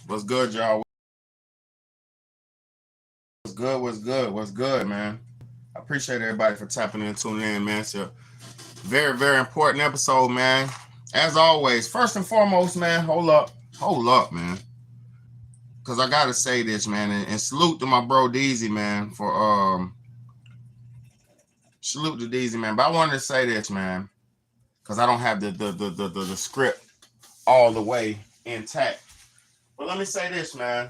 What's good, y'all? What's good? What's good? What's good, man? I appreciate everybody for tapping in, tuning in, man. It's a very, very important episode, man. As always, first and foremost, man, hold up, man. Cause I gotta say this, man, and salute to my bro Deezy, man, for salute to Deezy, man. But I wanted to say this, man, cause I don't have the script all the way intact. But let me say this, man.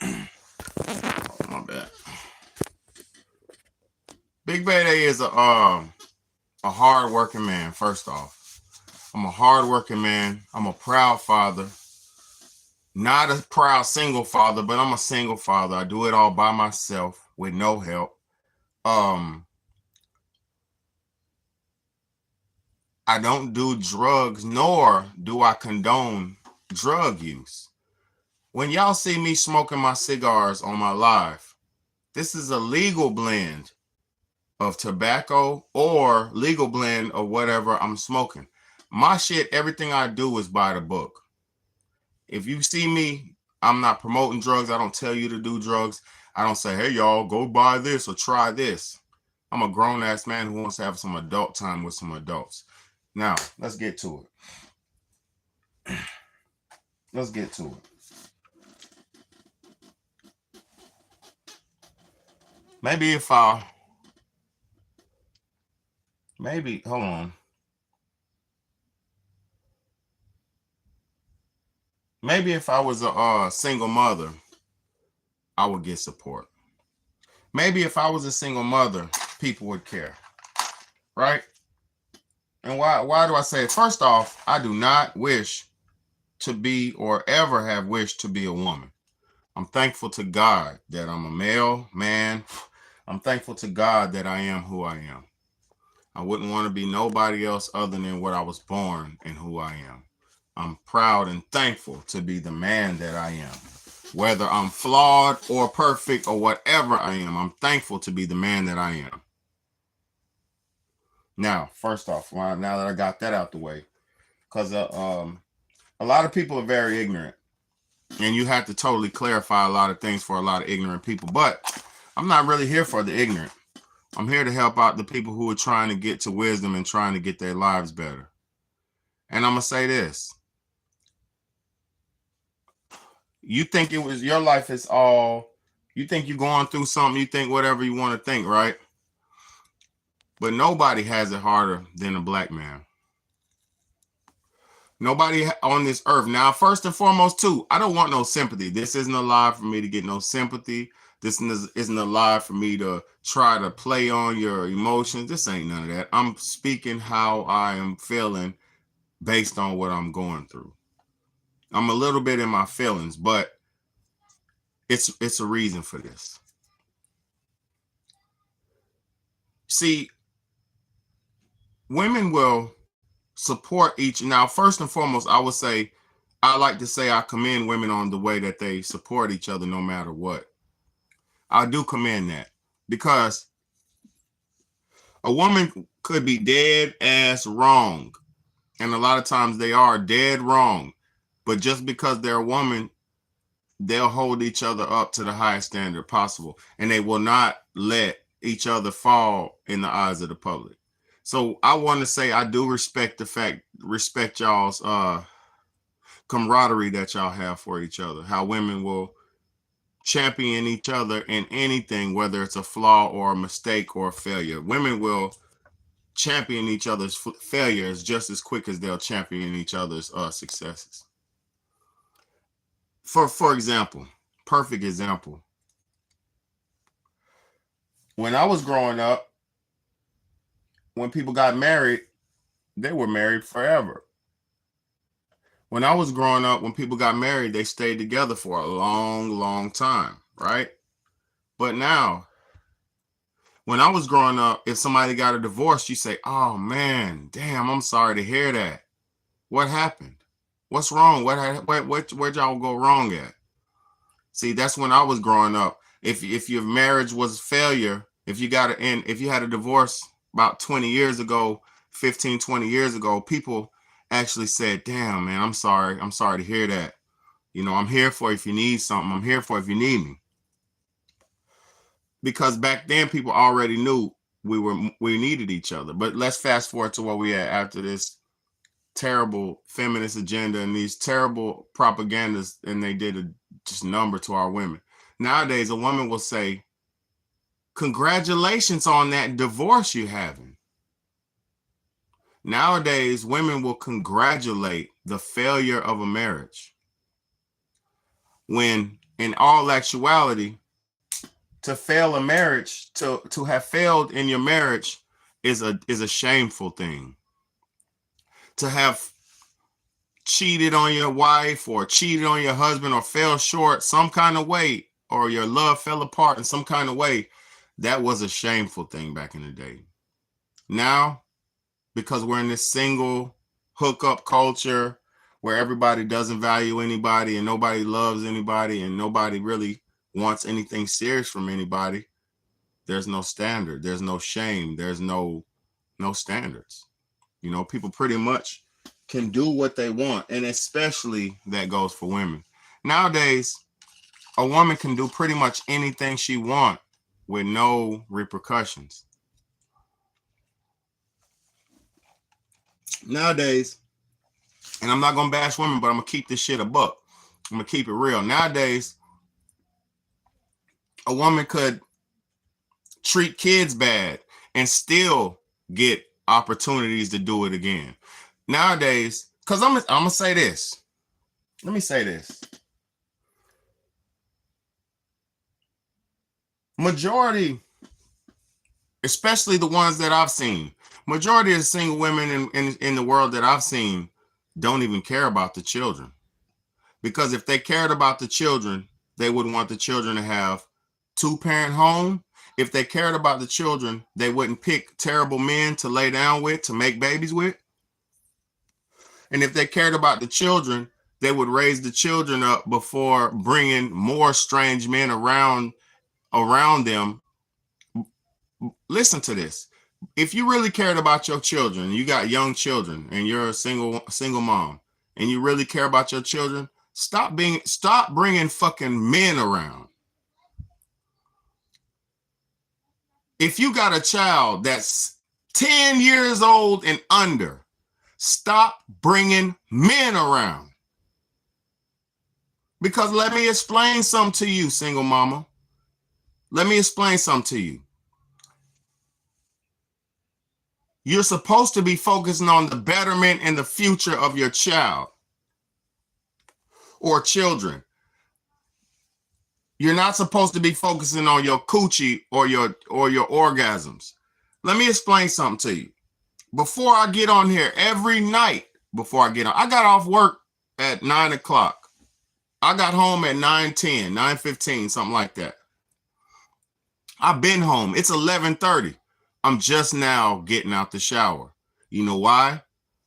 Oh, my bad. Big Day is a hard working man. First off, I'm a hard working man. I'm a proud father. Not a proud single father, but I'm a single father. I do it all by myself with no help. I don't do drugs, nor do I condone drug use. When y'all see me smoking my cigars on my live, this is a legal blend of tobacco or legal blend of whatever I'm smoking. My shit, everything I do is by the book. If you see me, I'm not promoting drugs. I don't tell you to do drugs. I don't say, hey, y'all, go buy this or try this. I'm a grown-ass man who wants to have some adult time with some adults. Now, let's get to it. Let's get to it. Hold on. Maybe if I was a single mother, I would get support. Maybe if I was a single mother, people would care, right? And why do I say it? First off, I do not wish to be or ever have wished to be a woman. I'm thankful to God that I'm a male man. I'm thankful to God that I am who I am. I wouldn't want to be nobody else other than what I was born and who I am. I'm proud and thankful to be the man that I am. Whether I'm flawed or perfect or whatever I am, I'm thankful to be the man that I am. Now, first off, now that I got that out the way, because a lot of people are very ignorant, and you have to totally clarify a lot of things for a lot of ignorant people. But I'm not really here for the ignorant. I'm here to help out the people who are trying to get to wisdom and trying to get their lives better. And I'm going to say this. You think it was your life is all, you think you're going through something, you think whatever you want to think, right? But nobody has it harder than a black man. Nobody on this earth. Now, first and foremost, too, I don't want no sympathy. This isn't a lie for me to get no sympathy. This isn't a lie for me to try to play on your emotions. This ain't none of that. I'm speaking how I am feeling based on what I'm going through. I'm a little bit in my feelings, but it's a reason for this. See, women will support each. Now, first and foremost, I would say, I like to say I commend women on the way that they support each other no matter what. I do commend that because a woman could be dead ass wrong. And a lot of times they are dead wrong. But just because they're a woman, they'll hold each other up to the highest standard possible. And they will not let each other fall in the eyes of the public. So I want to say I do respect y'all's camaraderie that y'all have for each other. How women will champion each other in anything, whether it's a flaw or a mistake or a failure. Women will champion each other's failures just as quick as they'll champion each other's successes. For example, perfect example. When I was growing up, when people got married, they were married forever. When I was growing up, when people got married, they stayed together for a long, long time, right? But now, when I was growing up, if somebody got a divorce, you say, oh man, damn, I'm sorry to hear that. What happened? What's wrong? Where'd y'all go wrong at? See, that's when I was growing up. If your marriage was a failure, if you had a divorce about 20 years ago, 15, 20 years ago, people actually said, damn, man, I'm sorry. I'm sorry to hear that. You know, I'm here for you if you need something. I'm here for you if you need me. Because back then people already knew we needed each other. But let's fast forward to where we at after this terrible feminist agenda and these terrible propagandas, and they did a just number to our women. Nowadays, a woman will say, congratulations on that divorce you're having. Nowadays, women will congratulate the failure of a marriage, when in all actuality, to fail a marriage, to have failed in your marriage is a shameful thing. To have cheated on your wife or cheated on your husband or fell short some kind of way, or your love fell apart in some kind of way, that was a shameful thing back in the day. Now, because we're in this single hookup culture where everybody doesn't value anybody and nobody loves anybody and nobody really wants anything serious from anybody, there's no standard, there's no shame, there's no standards. You know, people pretty much can do what they want, and especially that goes for women. Nowadays, a woman can do pretty much anything she wants with no repercussions. Nowadays, and I'm not gonna bash women, but I'm gonna keep this shit a buck. I'm gonna keep it real. Nowadays, a woman could treat kids bad and still get opportunities to do it again. Nowadays, because I'm gonna say this. Let me say this. Majority, especially the ones that I've seen, majority of single women in the world that I've seen don't even care about the children. Because if they cared about the children, they would want the children to have two-parent home. If they cared about the children, they wouldn't pick terrible men to lay down with, to make babies with. And if they cared about the children, they would raise the children up before bringing more strange men around them. Listen to this. If you really cared about your children, you got young children and you're a single mom and you really care about your children, stop bringing fucking men around. If you got a child that's 10 years old and under, stop bringing men around. Because let me explain something to you, single mama. Let me explain something to you. You're supposed to be focusing on the betterment and the future of your child or children. You're not supposed to be focusing on your coochie or your orgasms. Let me explain something to you. Before I get on here, every night I got off work at 9 o'clock. I got home at 9:10, 9:15, something like that. I've been home. It's 11:30. I'm just now getting out the shower. You know why?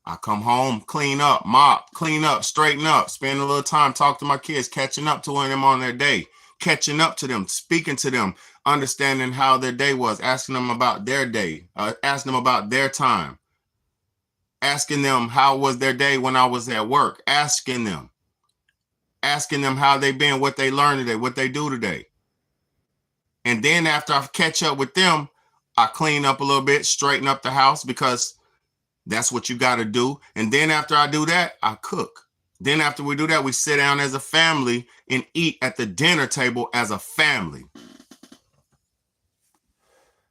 I come home, clean up, mop, clean up, straighten up, spend a little time, talk to my kids, catching up to them on their day, catching up to them, speaking to them, understanding how their day was, asking them about their day, asking them about their time, asking them how was their day when I was at work, asking them how they been, what they learned today, what they do today. And then after I catch up with them, I clean up a little bit, straighten up the house, because that's what you got to do. And then after I do that, I cook. Then after we do that, we sit down as a family and eat at the dinner table as a family.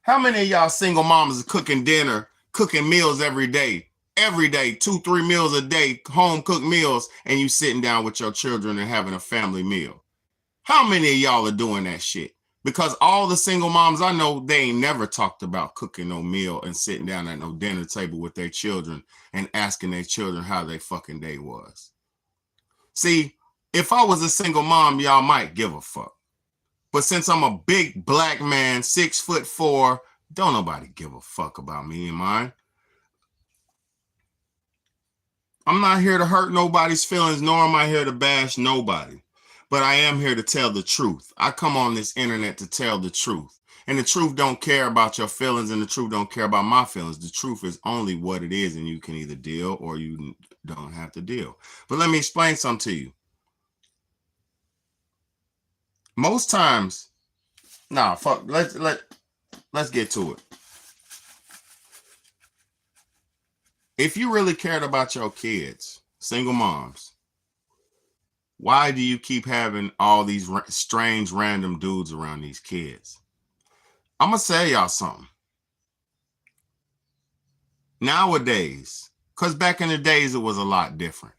How many of y'all single mamas are cooking dinner, cooking meals every day, 2-3 meals a day, home cooked meals, and you sitting down with your children and having a family meal? How many of y'all are doing that shit? Because all the single moms I know, they ain't never talked about cooking no meal and sitting down at no dinner table with their children and asking their children how their fucking day was. See, if I was a single mom, y'all might give a fuck. But since I'm a big black man, 6'4", don't nobody give a fuck about me and mine. I'm not here to hurt nobody's feelings, nor am I here to bash nobody. But I am here to tell the truth. I come on this internet to tell the truth. And the truth don't care about your feelings, and the truth don't care about my feelings. The truth is only what it is, and you can either deal or you don't have to deal. But let me explain something to you. Most times, nah, fuck. Let's get to it. If you really cared about your kids, single moms, why do you keep having all these strange random dudes around these kids? I'm gonna say y'all something. Nowadays, because back in the days it was a lot different.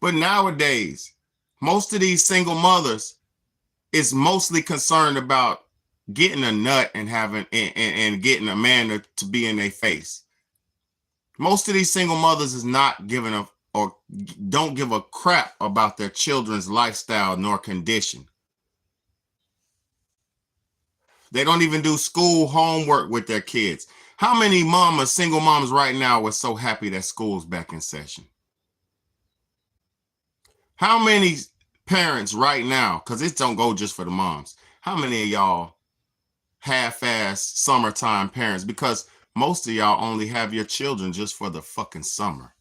But nowadays, most of these single mothers is mostly concerned about getting a nut and having and getting a man to be in their face. Most of these single mothers is not giving a or don't give a crap about their children's lifestyle nor condition. They don't even do school homework with their kids. How many mamas, single moms right now are so happy that school's back in session? How many parents right now, because it don't go just for the moms, how many of y'all half-ass summertime parents? Because most of y'all only have your children just for the fucking summer.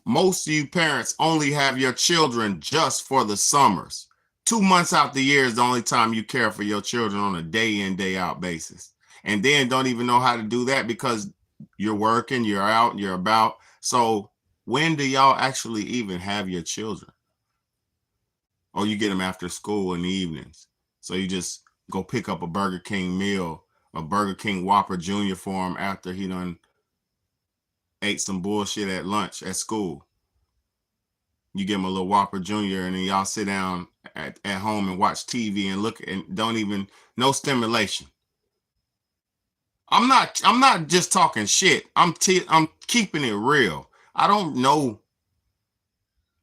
Most of you parents only have your children just for the summers. 2 months out the year is the only time you care for your children on a day in, day out basis. And then don't even know how to do that because you're working, you're out, you're about. So when do y'all actually even have your children? Or you get them after school in the evenings. So you just go pick up a Burger King meal, a Burger King Whopper Jr. for him after he done ate some bullshit at lunch at school. You give him a little Whopper Jr. and then y'all sit down at home and watch TV and look and don't even, no stimulation. I'm not just talking shit. I'm keeping it real. I don't know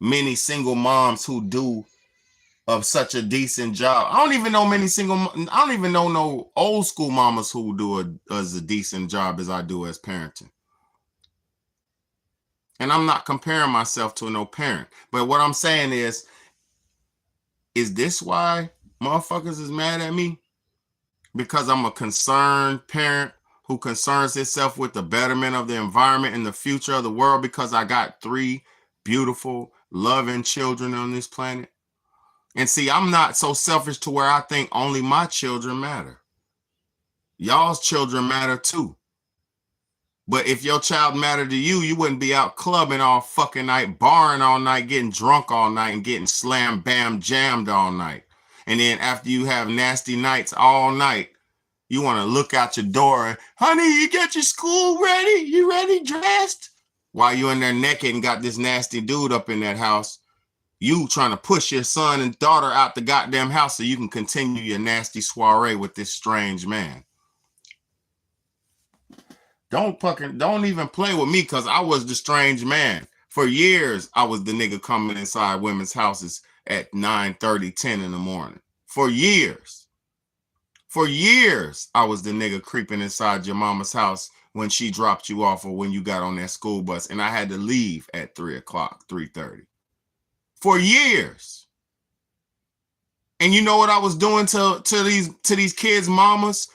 many single moms who do of such a decent job. I don't even know I don't even know no old school mamas who do as a decent job as I do as parenting. And I'm not comparing myself to no parent. But what I'm saying is this why motherfuckers is mad at me? Because I'm a concerned parent who concerns himself with the betterment of the environment and the future of the world because I got 3 beautiful, loving children on this planet. And see, I'm not so selfish to where I think only my children matter. Y'all's children matter too. But if your child mattered to you, you wouldn't be out clubbing all fucking night, barring all night, getting drunk all night, and getting slam bam jammed all night. And then after you have nasty nights all night, you want to look out your door and, honey, you got your school ready? You ready dressed? While you in there naked and got this nasty dude up in that house, you trying to push your son and daughter out the goddamn house so you can continue your nasty soiree with this strange man. Don't even play with me because I was the strange man. For years, I was the nigga coming inside women's houses at 9:30, 10 in the morning. For years. For years, I was the nigga creeping inside your mama's house when she dropped you off or when you got on that school bus and I had to leave at 3 o'clock, 3:30. For years. And you know what I was doing to these kids' mamas?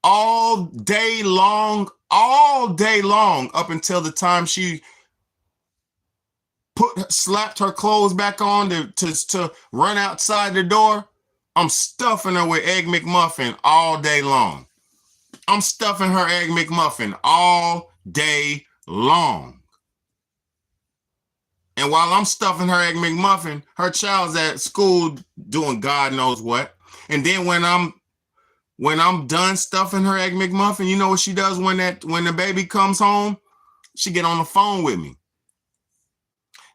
All day long, up until the time she slapped her clothes back on to run outside the door. I'm stuffing her with Egg McMuffin all day long. I'm stuffing her Egg McMuffin all day long. And while I'm stuffing her Egg McMuffin, her child's at school doing God knows what. And then when I'm done stuffing her Egg McMuffin, you know what she does when the baby comes home? She get on the phone with me.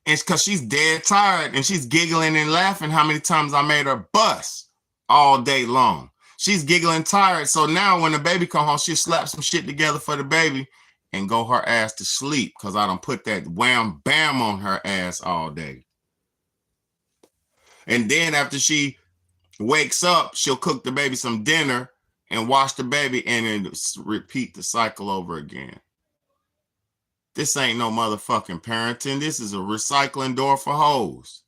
And it's because she's dead tired and she's giggling and laughing how many times I made her bust all day long. She's giggling tired. So now when the baby come home, she'll slap some shit together for the baby and go her ass to sleep because I done put that wham bam on her ass all day. And then after she wakes up, she'll cook the baby some dinner and wash the baby and then repeat the cycle over again. This ain't no motherfucking parenting. This is a recycling door for hoes.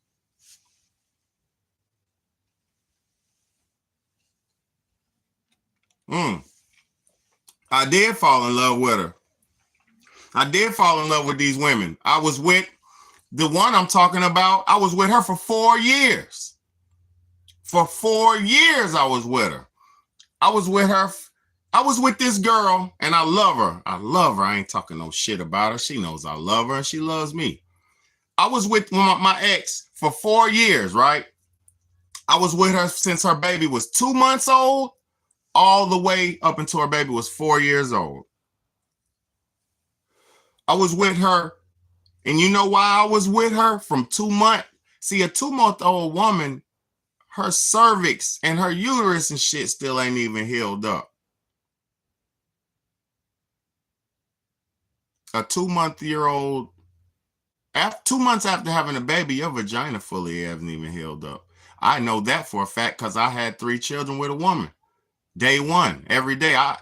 I did fall in love with her. I did fall in love with these women. I was with the one I'm talking about. I was with her for 4 years. For 4 years, I was with her. I was with her. I was with this girl, and I love her. I love her. I ain't talking no shit about her. She knows I love her, and she loves me. I was with my ex for 4 years, right? I was with her since her baby was 2 months old, all the way up until her baby was 4 years old. I was with her, and you know why I was with her from 2 months? See, a 2-month-old woman, her cervix and her uterus and shit still ain't even healed up. A 2-month-old, 2 months after having a baby, your vagina fully hasn't even healed up. I know that for a fact because I had 3 children with a woman. Day one, every day. I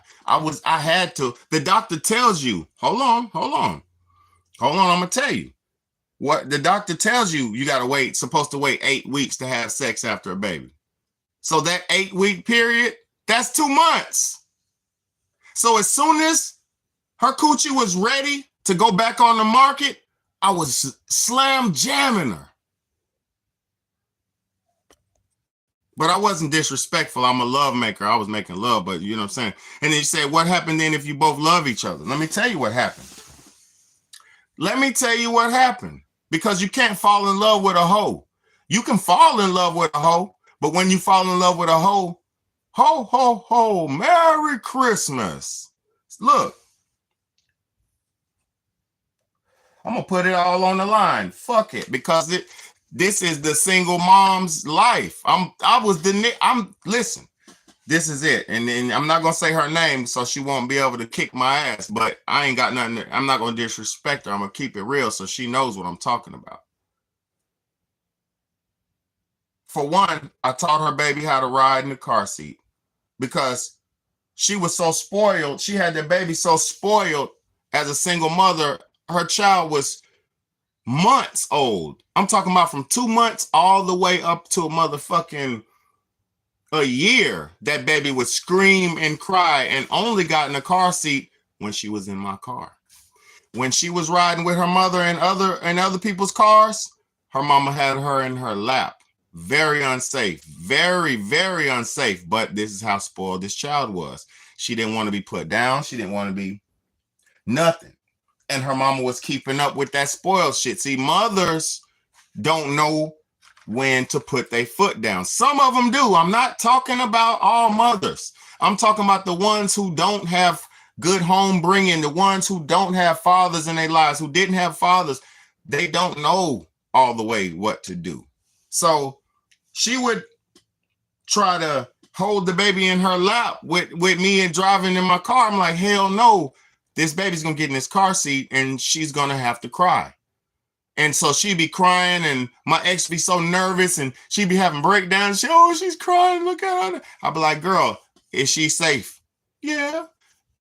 had to. The doctor tells you, hold on. I'm gonna tell you. What the doctor tells you, you gotta wait, supposed to wait 8 weeks to have sex after a baby. So that 8-week period, that's 2 months. So as soon as her coochie was ready to go back on the market, I was slam jamming her. But I wasn't disrespectful. I'm a love maker. I was making love, but you know what I'm saying? And then you say, what happened then if you both love each other? Let me tell you what happened. Because you can't fall in love with a hoe. You can fall in love with a hoe, but when you fall in love with a hoe, ho, ho, ho, Merry Christmas. Look, I'm going to put it all on the line. Fuck it, because this is the single mom's life. Listen, this is it. And then I'm not going to say her name so she won't be able to kick my ass, but I ain't got nothing. I'm not going to disrespect her. I'm going to keep it real so she knows what I'm talking about. For one, I taught her baby how to ride in the car seat because she was so spoiled. She had the baby so spoiled as a single mother. Her child was months old. I'm talking about from 2 months all the way up to a motherfucking a year. That baby would scream and cry and only got in the car seat when she was in my car. When she was riding with her mother and other people's cars, her mama had her in her lap. Very unsafe. Very, very unsafe. But this is how spoiled this child was. She didn't want to be put down. She didn't want to be nothing. And her mama was keeping up with that spoiled shit. See, mothers don't know when to put their foot down. Some of them do. I'm not talking about all mothers. I'm talking about the ones who don't have good home bringing, the ones who don't have fathers in their lives, who didn't have fathers. They don't know all the way what to do. So she would try to hold the baby in her lap with me and driving in my car. I'm like, hell no. This baby's going to get in this car seat and she's going to have to cry. And so she'd be crying and my ex be so nervous and she'd be having breakdowns. She's crying. Look at her. I'd be like, girl, is she safe? Yeah.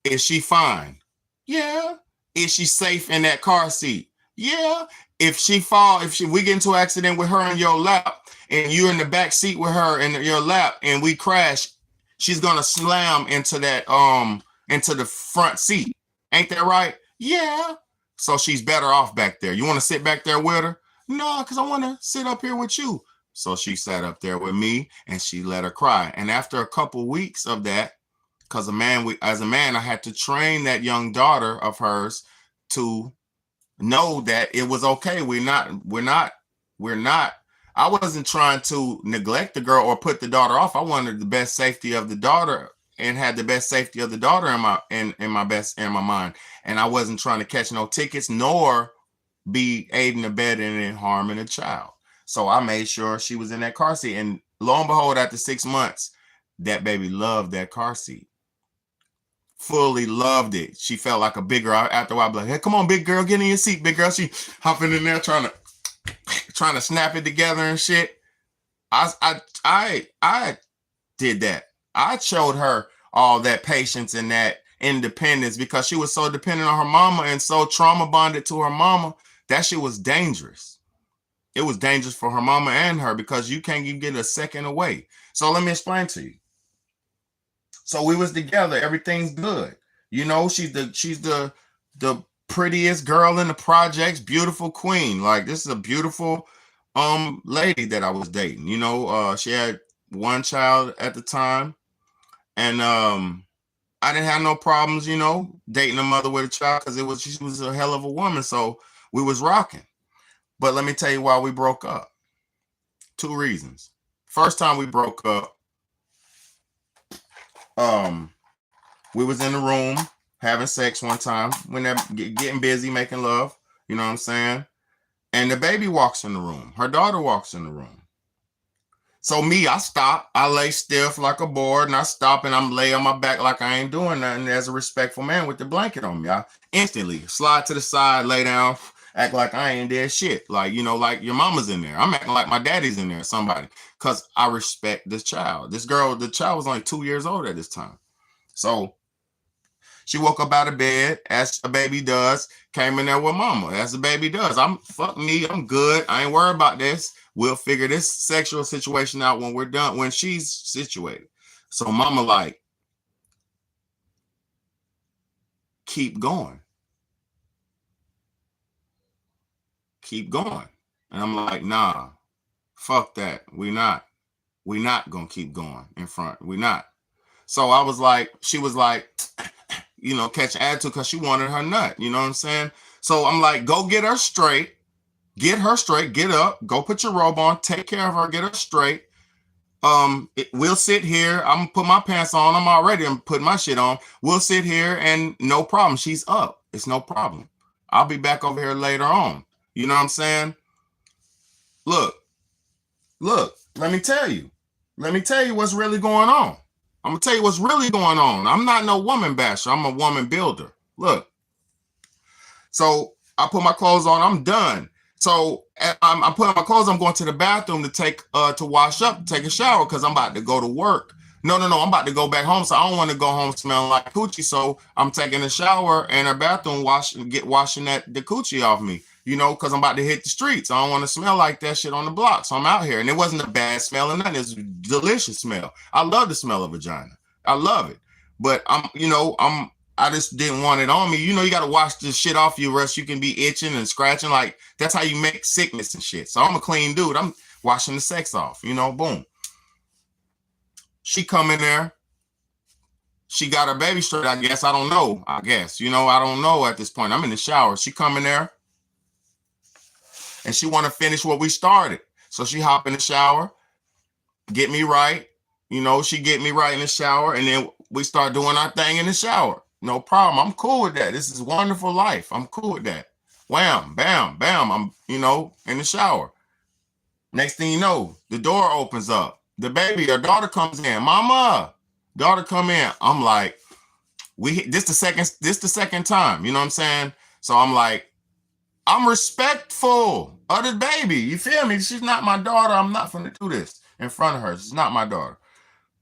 Is she fine? Yeah. Is she safe in that car seat? Yeah. If we get into an accident with her in your lap and you're in the back seat with her in your lap and we crash, she's going to slam into the front seat. Ain't that right? Yeah. So she's better off back there. You want to sit back there with her? No, because I want to sit up here with you. So she sat up there with me and she let her cry. And after a couple weeks of that, because as a man, I had to train that young daughter of hers to know that it was okay. We're not. I wasn't trying to neglect the girl or put the daughter off. I wanted the best safety of the daughter and had the best safety of the daughter in my mind. And I wasn't trying to catch no tickets nor be aiding, abetting, and harming a child. So I made sure she was in that car seat. And lo and behold, after 6 months, that baby loved that car seat. Fully loved it. She felt like a big girl. After a while, I'd be like, hey, come on, big girl, get in your seat, big girl. She hopping in there trying to snap it together and shit. I did that. I showed her all that patience and that independence because she was so dependent on her mama and so trauma bonded to her mama. That shit was dangerous. It was dangerous for her mama and her because you can't even get a second away. So let me explain to you. So we was together. Everything's good. You know, she's the prettiest girl in the projects, beautiful queen. Like, this is a beautiful lady that I was dating. You know, she had one child at the time, and I didn't have no problems, you know, dating a mother with a child, because she was a hell of a woman. So we was rocking. But let me tell you why we broke up. Two reasons. First time we broke up, um, we was in the room having sex one time when they're getting busy making love. You know what I'm saying? And the baby walks in the room. Her daughter walks in the room. So me, I stop. I lay stiff like a board, and I stop, and I'm lay on my back like I ain't doing nothing, as a respectful man with the blanket on me. I instantly slide to the side, lay down, act like I ain't did shit. Like, you know, like your mama's in there. I'm acting like my daddy's in there, somebody, because I respect this child. This girl, the child was only 2 years old at this time. So she woke up out of bed, as a baby does, came in there with mama, as a baby does. Fuck me, I'm good. I ain't worried about this. We'll figure this sexual situation out when we're done, when she's situated. So mama like, keep going. Keep going. And I'm like, nah, fuck that. We not gonna keep going in front. We not. So I was like, she was like, you know, catch attitude, because she wanted her nut. You know what I'm saying? So I'm like, go get her straight. Get her straight. Get up. Go put your robe on. Take care of her. Get her straight. We'll sit here. I'm gonna put my pants on. I'm putting my shit on. We'll sit here, and no problem. She's up. It's no problem. I'll be back over here later on. You know what I'm saying? Look. Let me tell you. What's really going on. I'm gonna tell you what's really going on. I'm not no woman basher. I'm a woman builder. Look. So I put my clothes on. I'm done. So I'm putting my clothes. I'm going to the bathroom to wash up, take a shower, because I'm about to go to work. No. I'm about to go back home. So I don't want to go home smelling like coochie. So I'm taking a shower in a bathroom, washing the coochie off me, you know, because I'm about to hit the streets. I don't want to smell like that shit on the block. So I'm out here, and it wasn't a bad smell or nothing. It's a delicious smell. I love the smell of vagina. I love it. But I just didn't want it on me. You know, you got to wash this shit off you, or else you can be itching and scratching. Like, that's how you make sickness and shit. So I'm a clean dude. I'm washing the sex off, you know, boom. She come in there. She got her baby straight, I guess. I don't know. You know, I don't know at this point. I'm in the shower. She come in there, and she want to finish what we started. So she hop in the shower, get me right. You know, she get me right in the shower, and then we start doing our thing in the shower. No problem. I'm cool with that. This is wonderful life. I'm cool with that. Wham, bam, bam. I'm, you know, in the shower. Next thing you know, the door opens up. The baby, her daughter comes in. Mama, daughter come in. I'm like, this the second time. You know what I'm saying? So I'm like, I'm respectful of the baby. You feel me? She's not my daughter. I'm not gonna do this in front of her. She's not my daughter.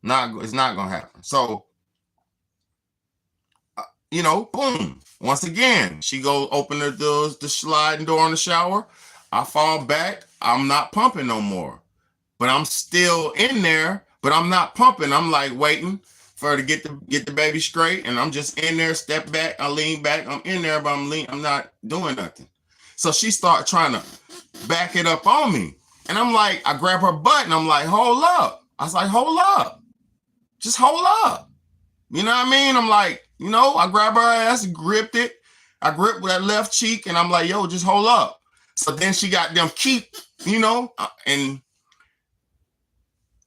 It's not gonna happen. So, you know, boom. Once again, she go open the sliding door in the shower. I fall back. I'm not pumping no more, but I'm still in there. But I'm not pumping. I'm like waiting for her to get the baby straight, and I'm just in there. Step back. I lean back. I'm in there, but I'm not doing nothing. So she started trying to back it up on me, and I'm like, I grab her butt, and I'm like, hold up. I was like, hold up, just hold up. You know what I mean? I'm like, you know, I grab her ass, gripped it. I gripped with that left cheek, and I'm like, yo, just hold up. So then she got them you know, and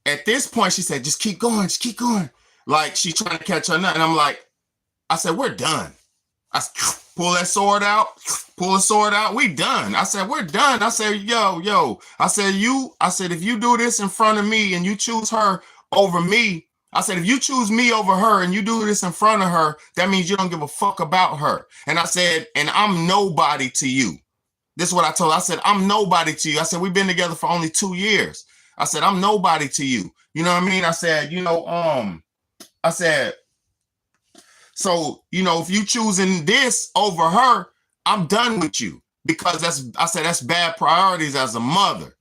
at this point she said, just keep going. Like she's trying to catch her nut. And I'm like, I said, we're done. I pull the sword out. We done. I said, we're done. I said, yo. I said, if you do this in front of me and you choose her over me, I said, if you choose me over her and you do this in front of her, that means you don't give a fuck about her. And I said, and I'm nobody to you. This is what I told her. I said, I'm nobody to you. I said, we've been together for only 2 years. I said, I'm nobody to you. You know what I mean? I said, you know, I said, so, you know, if you choosing this over her, I'm done with you, because that's bad priorities as a mother.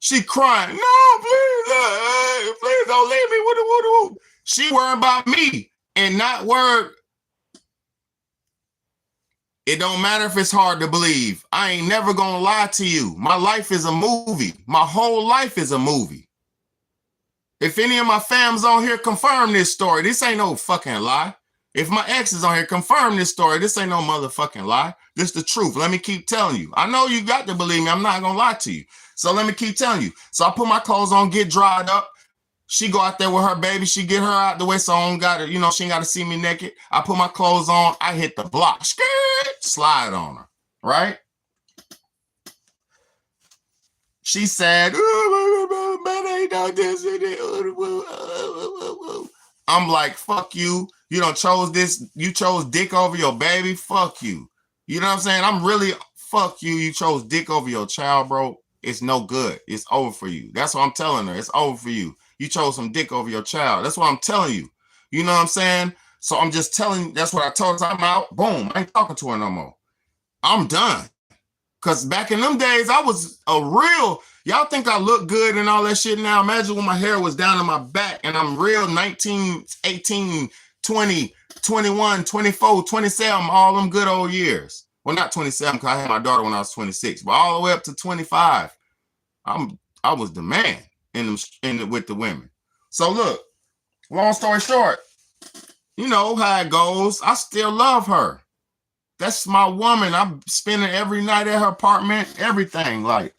She crying, no, please don't leave me. Woo. She worried about me and not worried. It don't matter if it's hard to believe. I ain't never gonna lie to you. My life is a movie. My whole life is a movie. If any of my fams on here confirm this story, this ain't no fucking lie. If my ex is on here, confirm this story. This ain't no motherfucking lie. This the truth. Let me keep telling you. I know you got to believe me. I'm not gonna lie to you. So let me keep telling you. So I put my clothes on, get dried up. She go out there with her baby. She get her out the way so I don't got to, she ain't got to see me naked. I put my clothes on. I hit the block. Slide on her, right? She said, I'm like, fuck you. You done chose this. You chose dick over your baby. Fuck you. You know what I'm saying? I'm really, fuck you. You chose dick over your child, bro. It's no good. It's over for you. That's what I'm telling her. It's over for you. You chose some dick over your child. That's what I'm telling you. You know what I'm saying? So I'm just telling you, that's what I told her. I'm out. Boom. I ain't talking to her no more. I'm done. Because back in them days, I was a real, y'all think I look good and all that shit now. Imagine when my hair was down in my back and I'm real 19, 18, 20, 21, 24, 27, all them good old years. Well, not 27 because I had my daughter when I was 26, but all the way up to 25, I was the man with the women. So look, long story short, you know how it goes. I still love her. That's my woman. I'm spending every night at her apartment, everything. Like,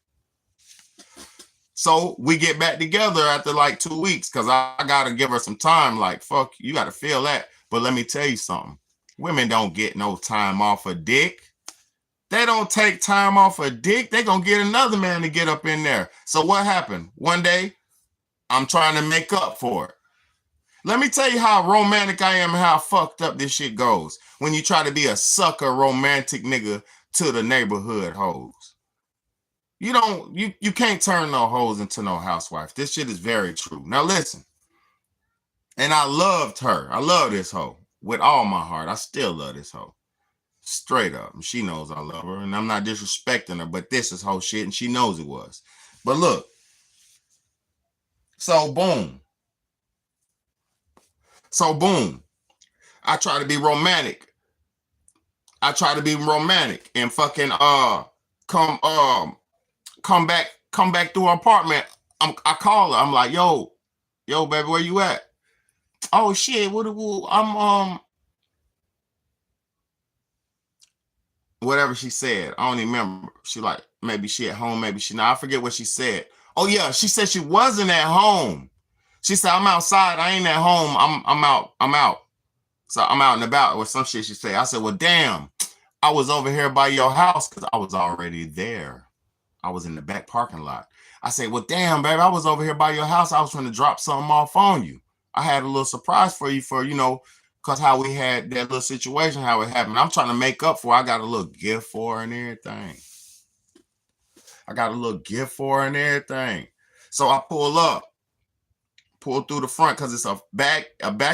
so we get back together after like 2 weeks because I got to give her some time. Like, fuck, you got to feel that. But let me tell you something. Women don't get no time off a dick. They don't take time off a dick. They going to get another man to get up in there. So what happened? One day, I'm trying to make up for it. Let me tell you how romantic I am and how fucked up this shit goes when you try to be a sucker romantic nigga to the neighborhood hoes. You can't turn no hoes into no housewife. This shit is very true. Now listen. And I loved her. I love this hoe with all my heart. I still love this hoe. Straight up. She knows I love her and I'm not disrespecting her, but this is whole shit and she knows it was. But look. So boom. I try to be romantic. And fucking come back to her apartment. I call her. I'm like, yo, baby, where you at? Oh shit, I'm whatever she said. I don't even remember. She like, maybe she at home, maybe she not. I forget what she said. Oh yeah, she said she wasn't at home. She said, I'm outside. I ain't at home. I'm out. So I'm out and about or some shit she said. I said, well, damn, I was over here by your house because I was already there. I was in the back parking lot. I said, well, damn, baby, I was over here by your house. I was trying to drop something off on you. I had a little surprise for you because how we had that little situation, how it happened. I'm trying to make up for it. I got a little gift for her and everything. So I pull through the front because it's a back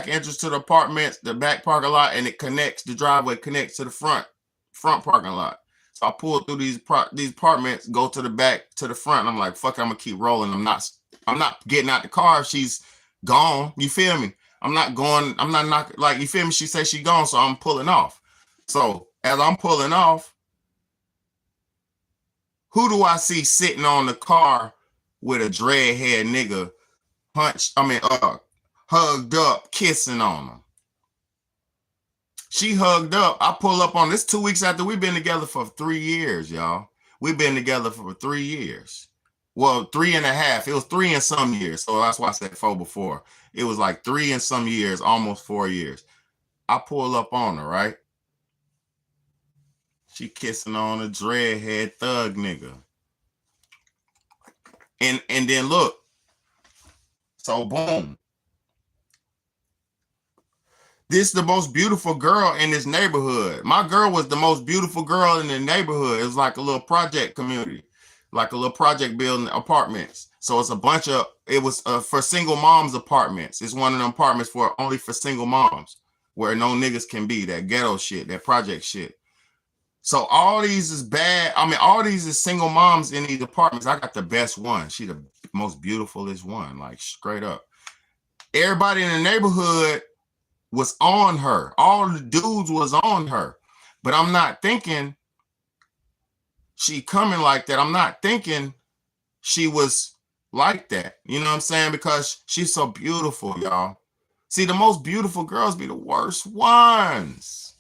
entrance to the apartments, the back parking lot, and the driveway connects to the front parking lot. So I pull through these apartments, go to the back to the front. And I'm like, fuck, I'm gonna keep rolling. I'm not getting out the car. She's gone. You feel me? I'm not knocking, like, you feel me? She says she's gone, so I'm pulling off. So as I'm pulling off, who do I see sitting on the car with a dreadhead nigga hugged up, kissing on her? She hugged up. I pull up on this 2 weeks after we've been together for 3 years, y'all. We've been together for 3 years. Well, 3.5. It was 3 and some years. So that's why I said 4 before. It was like 3 and some years, almost 4 years. I pull up on her, right? She kissing on a dreadhead thug nigga. And then look. So boom. This is the most beautiful girl in this neighborhood. My girl was the most beautiful girl in the neighborhood. It was like a little project community, like a little project building apartments. So it's it was for single moms apartments. It's one of them apartments only for single moms where no niggas can be, that ghetto shit, that project shit. So all these is bad. I mean, all these is single moms in these apartments. I got the best one. She the most beautifulest one, like straight up. Everybody in the neighborhood was on her. All the dudes was on her. But I'm not thinking she coming like that. I'm not thinking she was like that. You know what I'm saying? Because she's so beautiful, y'all. See, the most beautiful girls be the worst ones.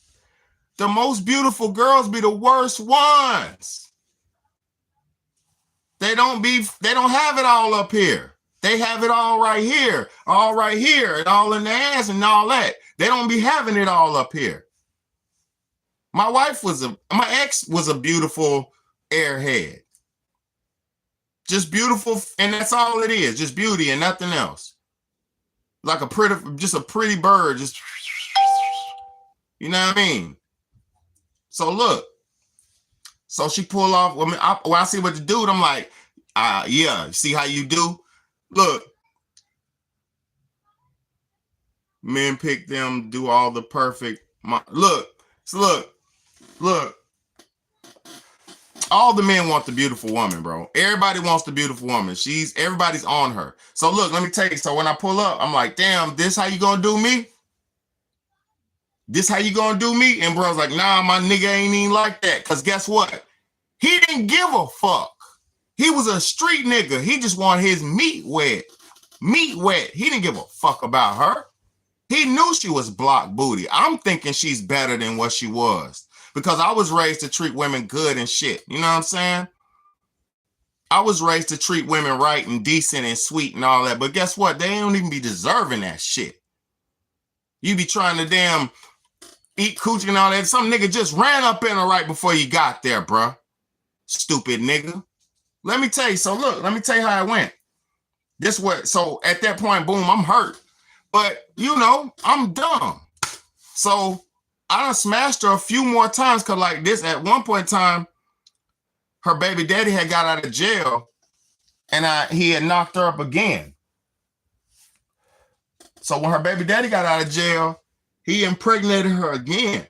The most beautiful girls be the worst ones. They don't have it all up here. They have it all right here, and all in the ass and all that. They don't be having it all up here. My ex was a beautiful airhead. Just beautiful, and that's all it is. Just beauty and nothing else. Like a pretty bird, just, you know what I mean? So look, so she pull off. When I see what the dude, I'm like, yeah, see how you do? Look, men pick them, do all the perfect. Look. All the men want the beautiful woman, bro. Everybody wants the beautiful woman. Everybody's on her. So look, let me tell you. So when I pull up, I'm like, damn, this how you gonna do me? This how you gonna do me? And bro's like, nah, my nigga ain't even like that. Cause guess what? He didn't give a fuck. He was a street nigga. He just wanted his meat wet. Meat wet. He didn't give a fuck about her. He knew she was block booty. I'm thinking she's better than what she was. Because I was raised to treat women good and shit. You know what I'm saying? I was raised to treat women right and decent and sweet and all that. But guess what? They don't even be deserving that shit. You be trying to damn eat coochie and all that. Some nigga just ran up in her right before you got there, bruh. Stupid nigga. Let me tell you. So look, let me tell you how it went. So at that point, boom, I'm hurt. But, you know, I'm dumb. So I done smashed her a few more times because like this, at one point in time, her baby daddy had got out of jail and he had knocked her up again. So when her baby daddy got out of jail, he impregnated her again.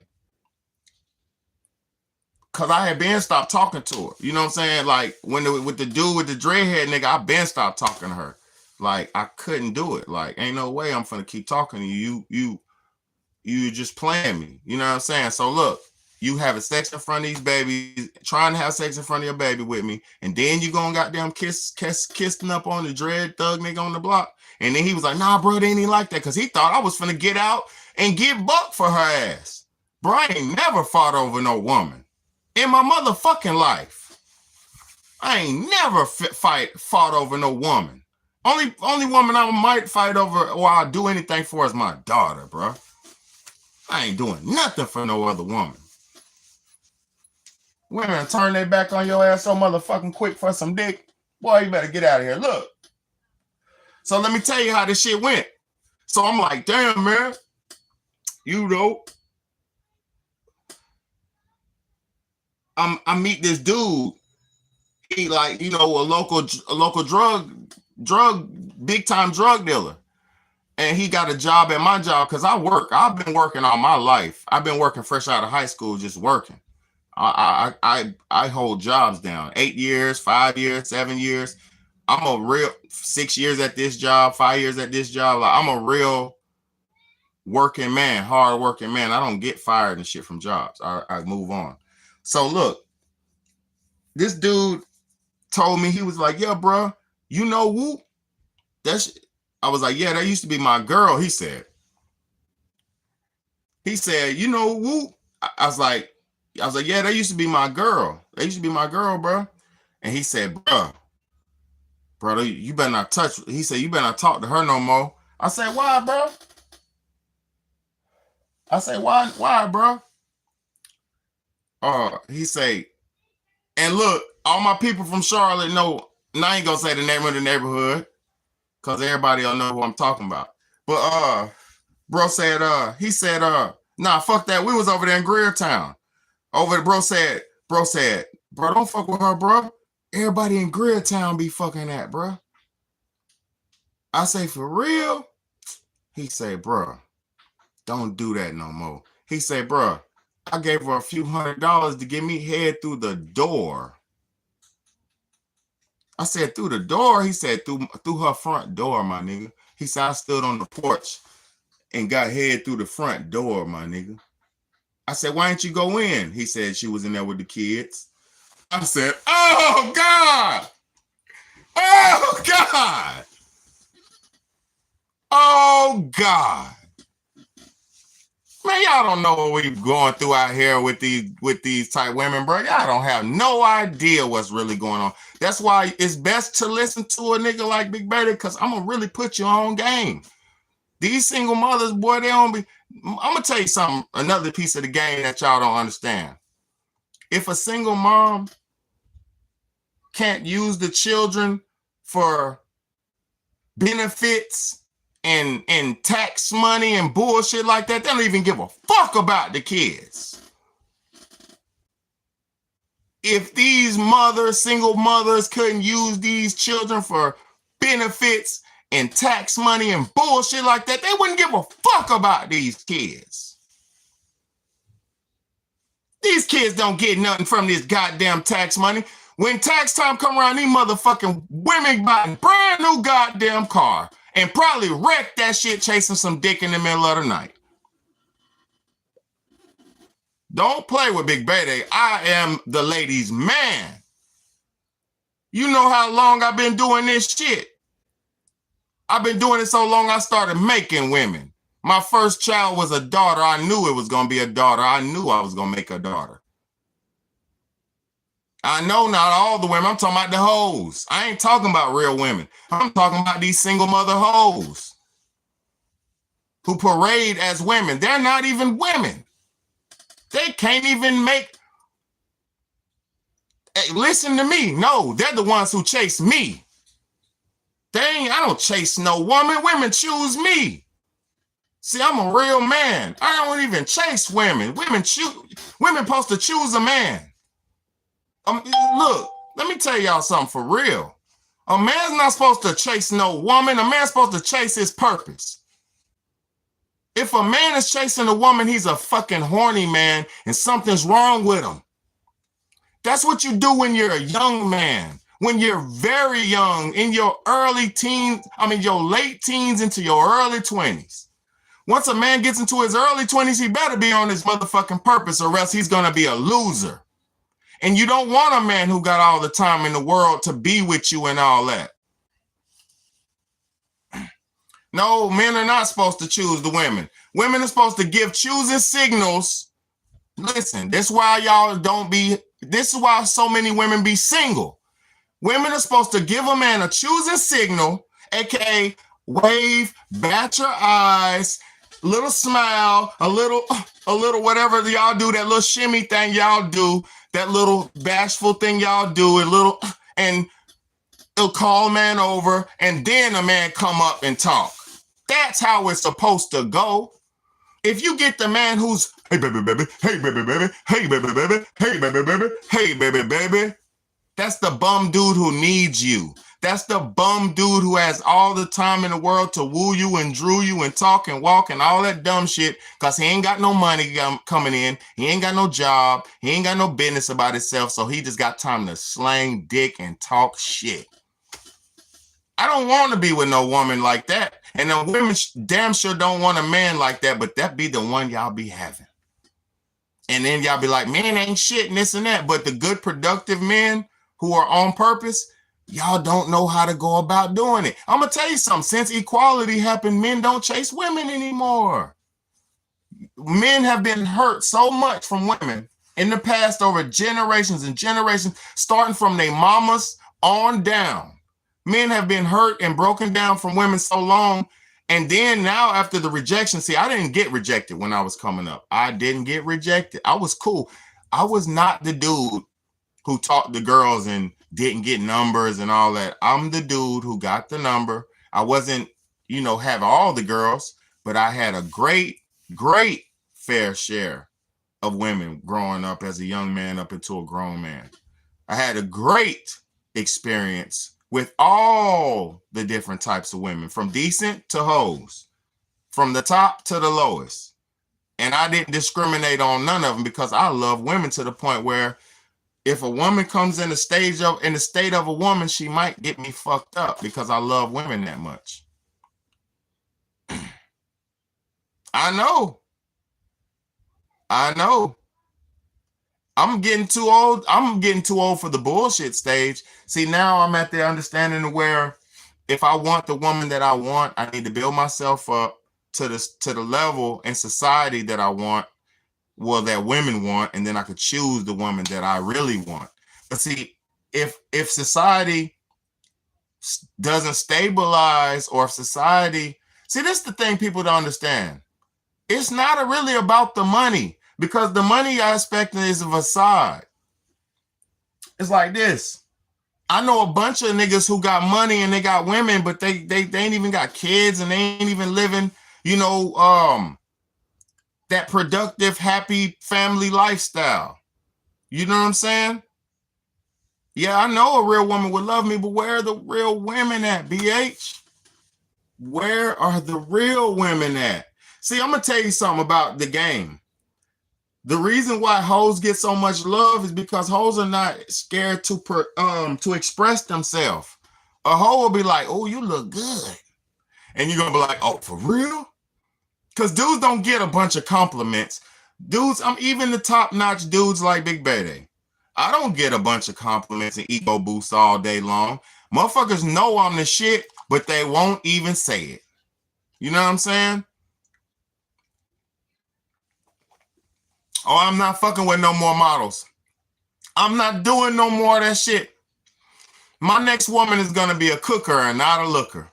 Because I had been stopped talking to her. You know what I'm saying? Like with the dude with the dreadhead nigga, I been stopped talking to her. Like I couldn't do it. Like ain't no way I'm finna keep talking to you. You just playing me. You know what I'm saying? So look, you having sex in front of these babies, trying to have sex in front of your baby with me, and then you gonna goddamn kissing up on the dread thug nigga on the block. And then he was like, nah, bro, they ain't even like that because he thought I was finna get out and get bucked for her ass. Bro, I ain't never fought over no woman in my motherfucking life. I ain't never fought over no woman. Only woman I might fight over or I'll do anything for is my daughter, bro. I ain't doing nothing for no other woman. Women turn their back on your ass so motherfucking quick for some dick. Boy, you better get out of here. Look. So let me tell you how this shit went. So I'm like, damn, man. You know. I meet this dude. He like, you know, a local drug, big time drug dealer. And he got a job at my job because I work. I've been working all my life. I've been working fresh out of high school, just working. I hold jobs down. 8 years, 5 years, 7 years. I'm a real 6 years at this job, 5 years at this job. Like I'm a real working man, hard working man. I don't get fired and shit from jobs. I move on. So look, this dude told me, he was like, yeah, bro, you know Whoop? I was like, yeah, that used to be my girl. He said, you know Whoop? I was like, yeah, that used to be my girl. That used to be my girl, bro. And he said, bro, you better not touch. He said, you better not talk to her no more. I said, why, bro? I said, why, bro? He said, and look, all my people from Charlotte know, and I ain't gonna say the name of the neighborhood, because everybody will know who I'm talking about. But bro said, he said, nah, fuck that. We was over there in Greertown. Bro said, bro, don't fuck with her, bro. Everybody in Greertown be fucking that, bro. I say, for real? He said, bro, don't do that no more. He said, bro, I gave her a few $100s to get me head through the door. I said, through the door? He said, through her front door, my nigga. He said, I stood on the porch and got head through the front door, my nigga. I said, why didn't you go in? He said she was in there with the kids. I said, oh God. Oh God. Oh God. Man, y'all don't know what we're going through out here with these type women, bro. Y'all don't have no idea what's really going on. That's why it's best to listen to a nigga like Big Betty, because I'm gonna really put you on game. These single mothers, boy, they don't be. I'm gonna tell you something, another piece of the game that y'all don't understand. If a single mom can't use the children for benefits and tax money and bullshit like that, they don't even give a fuck about the kids. If these single mothers couldn't use these children for benefits and tax money and bullshit like that, they wouldn't give a fuck about these kids. These kids don't get nothing from this goddamn tax money. When tax time come around, these motherfucking women buy a brand new goddamn car and probably wreck that shit chasing some dick in the middle of the night. Don't play with Big Betty. I am the ladies' man. You know how long I've been doing this shit. I've been doing it so long I started making women. My first child was a daughter. I knew it was going to be a daughter. I knew I was going to make a daughter. I know not all the women. I'm talking about the hoes. I ain't talking about real women. I'm talking about these single mother hoes who parade as women. They're not even women. They can't even make. Hey, listen to me. No, they're the ones who chase me. I don't chase no woman. Women choose me. See, I'm a real man. I don't even chase women. Women supposed to choose a man. Look, let me tell y'all something for real. A man's not supposed to chase no woman. A man's supposed to chase his purpose. If a man is chasing a woman, he's a fucking horny man and something's wrong with him. That's what you do when you're a young man. When you're very young, in your late teens into your early 20s. Once a man gets into his early 20s, he better be on his motherfucking purpose or else he's going to be a loser. And you don't want a man who got all the time in the world to be with you and all that. No, men are not supposed to choose the women. Women are supposed to give choosing signals. Listen, this is why so many women be single. Women are supposed to give a man a choosing signal, aka wave, bat your eyes, little smile, a little whatever y'all do, that little shimmy thing y'all do, that little bashful thing y'all do, and it'll call a man over, and then a man come up and talk. That's how it's supposed to go. If you get the man who's, hey baby, baby, hey baby, baby, hey baby, baby, hey baby, baby, hey baby, baby, that's the bum dude who needs you. That's the bum dude who has all the time in the world to woo you and drew you and talk and walk and all that dumb shit because he ain't got no money coming in. He ain't got no job. He ain't got no business about himself. So he just got time to slang dick and talk shit. I don't want to be with no woman like that. And the women damn sure don't want a man like that, but that be the one y'all be having. And then y'all be like, man ain't shit and this and that. But the good productive men who are on purpose, y'all don't know how to go about doing it. I'm going to tell you something. Since equality happened, men don't chase women anymore. Men have been hurt so much from women in the past over generations and generations, starting from their mamas on down. Men have been hurt and broken down from women so long. And then now after the rejection, see, I didn't get rejected when I was coming up. I didn't get rejected. I was cool. I was not the dude who talked to girls and didn't get numbers and all that. I'm the dude who got the number. I wasn't, have all the girls, but I had a great fair share of women growing up as a young man up into a grown man. I had a great experience with all the different types of women, from decent to hoes, from the top to the lowest. And I didn't discriminate on none of them because I love women to the point where if a woman comes in the state of a woman, she might get me fucked up because I love women that much. I know. I know. I'm getting too old. I'm getting too old for the bullshit stage. See, now I'm at the understanding where if I want the woman that I want, I need to build myself up to the level in society that I want, well, that women want, and then I could choose the woman that I really want. But see, if society doesn't stabilize, or if society, see, this is the thing people don't understand. It's not really about the money, because the money aspect is a facade. It's like this. I know a bunch of niggas who got money and they got women, but they ain't even got kids, and they ain't even living, that productive, happy family lifestyle. You know what I'm saying? Yeah, I know a real woman would love me, but where are the real women at, BH? Where are the real women at? See, I'm going to tell you something about the game. The reason why hoes get so much love is because hoes are not scared to express themselves. A hoe will be like, "Oh, you look good." And you're going to be like, "Oh, for real?" Because dudes don't get a bunch of compliments. Dudes, I'm even the top-notch dudes like Big Betty. I don't get a bunch of compliments and ego boosts all day long. Motherfuckers know I'm the shit, but they won't even say it. You know what I'm saying? Oh, I'm not fucking with no more models. I'm not doing no more of that shit. My next woman is going to be a cooker and not a looker.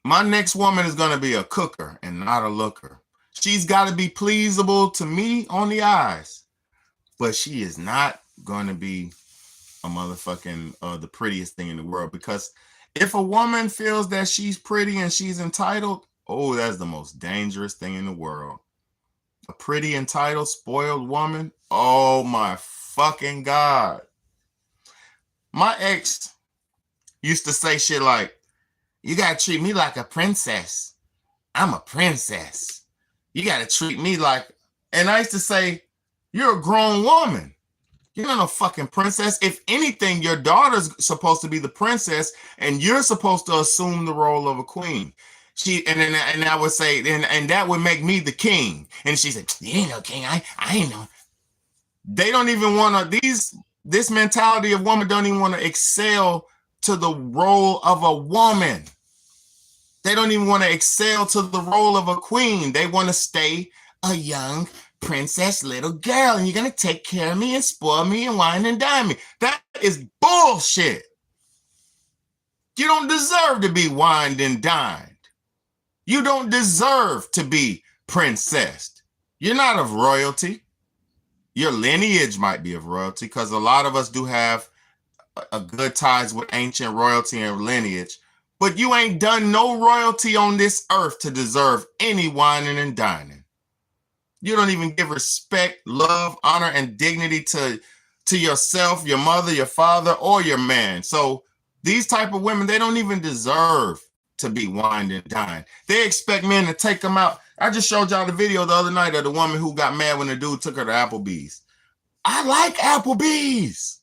My next woman is going to be a cooker and not a looker. She's got to be pleasable to me on the eyes, but she is not going to be a motherfucking the prettiest thing in the world. Because if a woman feels that she's pretty and she's entitled, oh, that's the most dangerous thing in the world. A pretty, entitled, spoiled woman. Oh my fucking God. My ex used to say shit like, "You gotta treat me like a princess. I'm a princess. You gotta treat me like," and I used to say, "You're a grown woman. You're not a fucking princess. If anything, your daughter's supposed to be the princess, and you're supposed to assume the role of a queen." And I would say, and that would make me the king. And she said, "You ain't no king. I ain't no." They don't even want to. This mentality of woman don't even want to excel to the role of a woman. They don't even want to excel to the role of a queen. They want to stay a young princess little girl, and you're going to take care of me and spoil me and wine and dine me. That is bullshit. You don't deserve to be wined and dined. You don't deserve to be princessed. You're not of royalty. Your lineage might be of royalty, because a lot of us do have a good ties with ancient royalty and lineage, but you ain't done no royalty on this earth to deserve any wining and dining. You don't even give respect, love, honor, and dignity to yourself, your mother, your father, or your man. So these type of women, they don't even deserve to be wined and dined. They expect men to take them out. I just showed y'all the video the other night of the woman who got mad when the dude took her to Applebee's. I like Applebee's.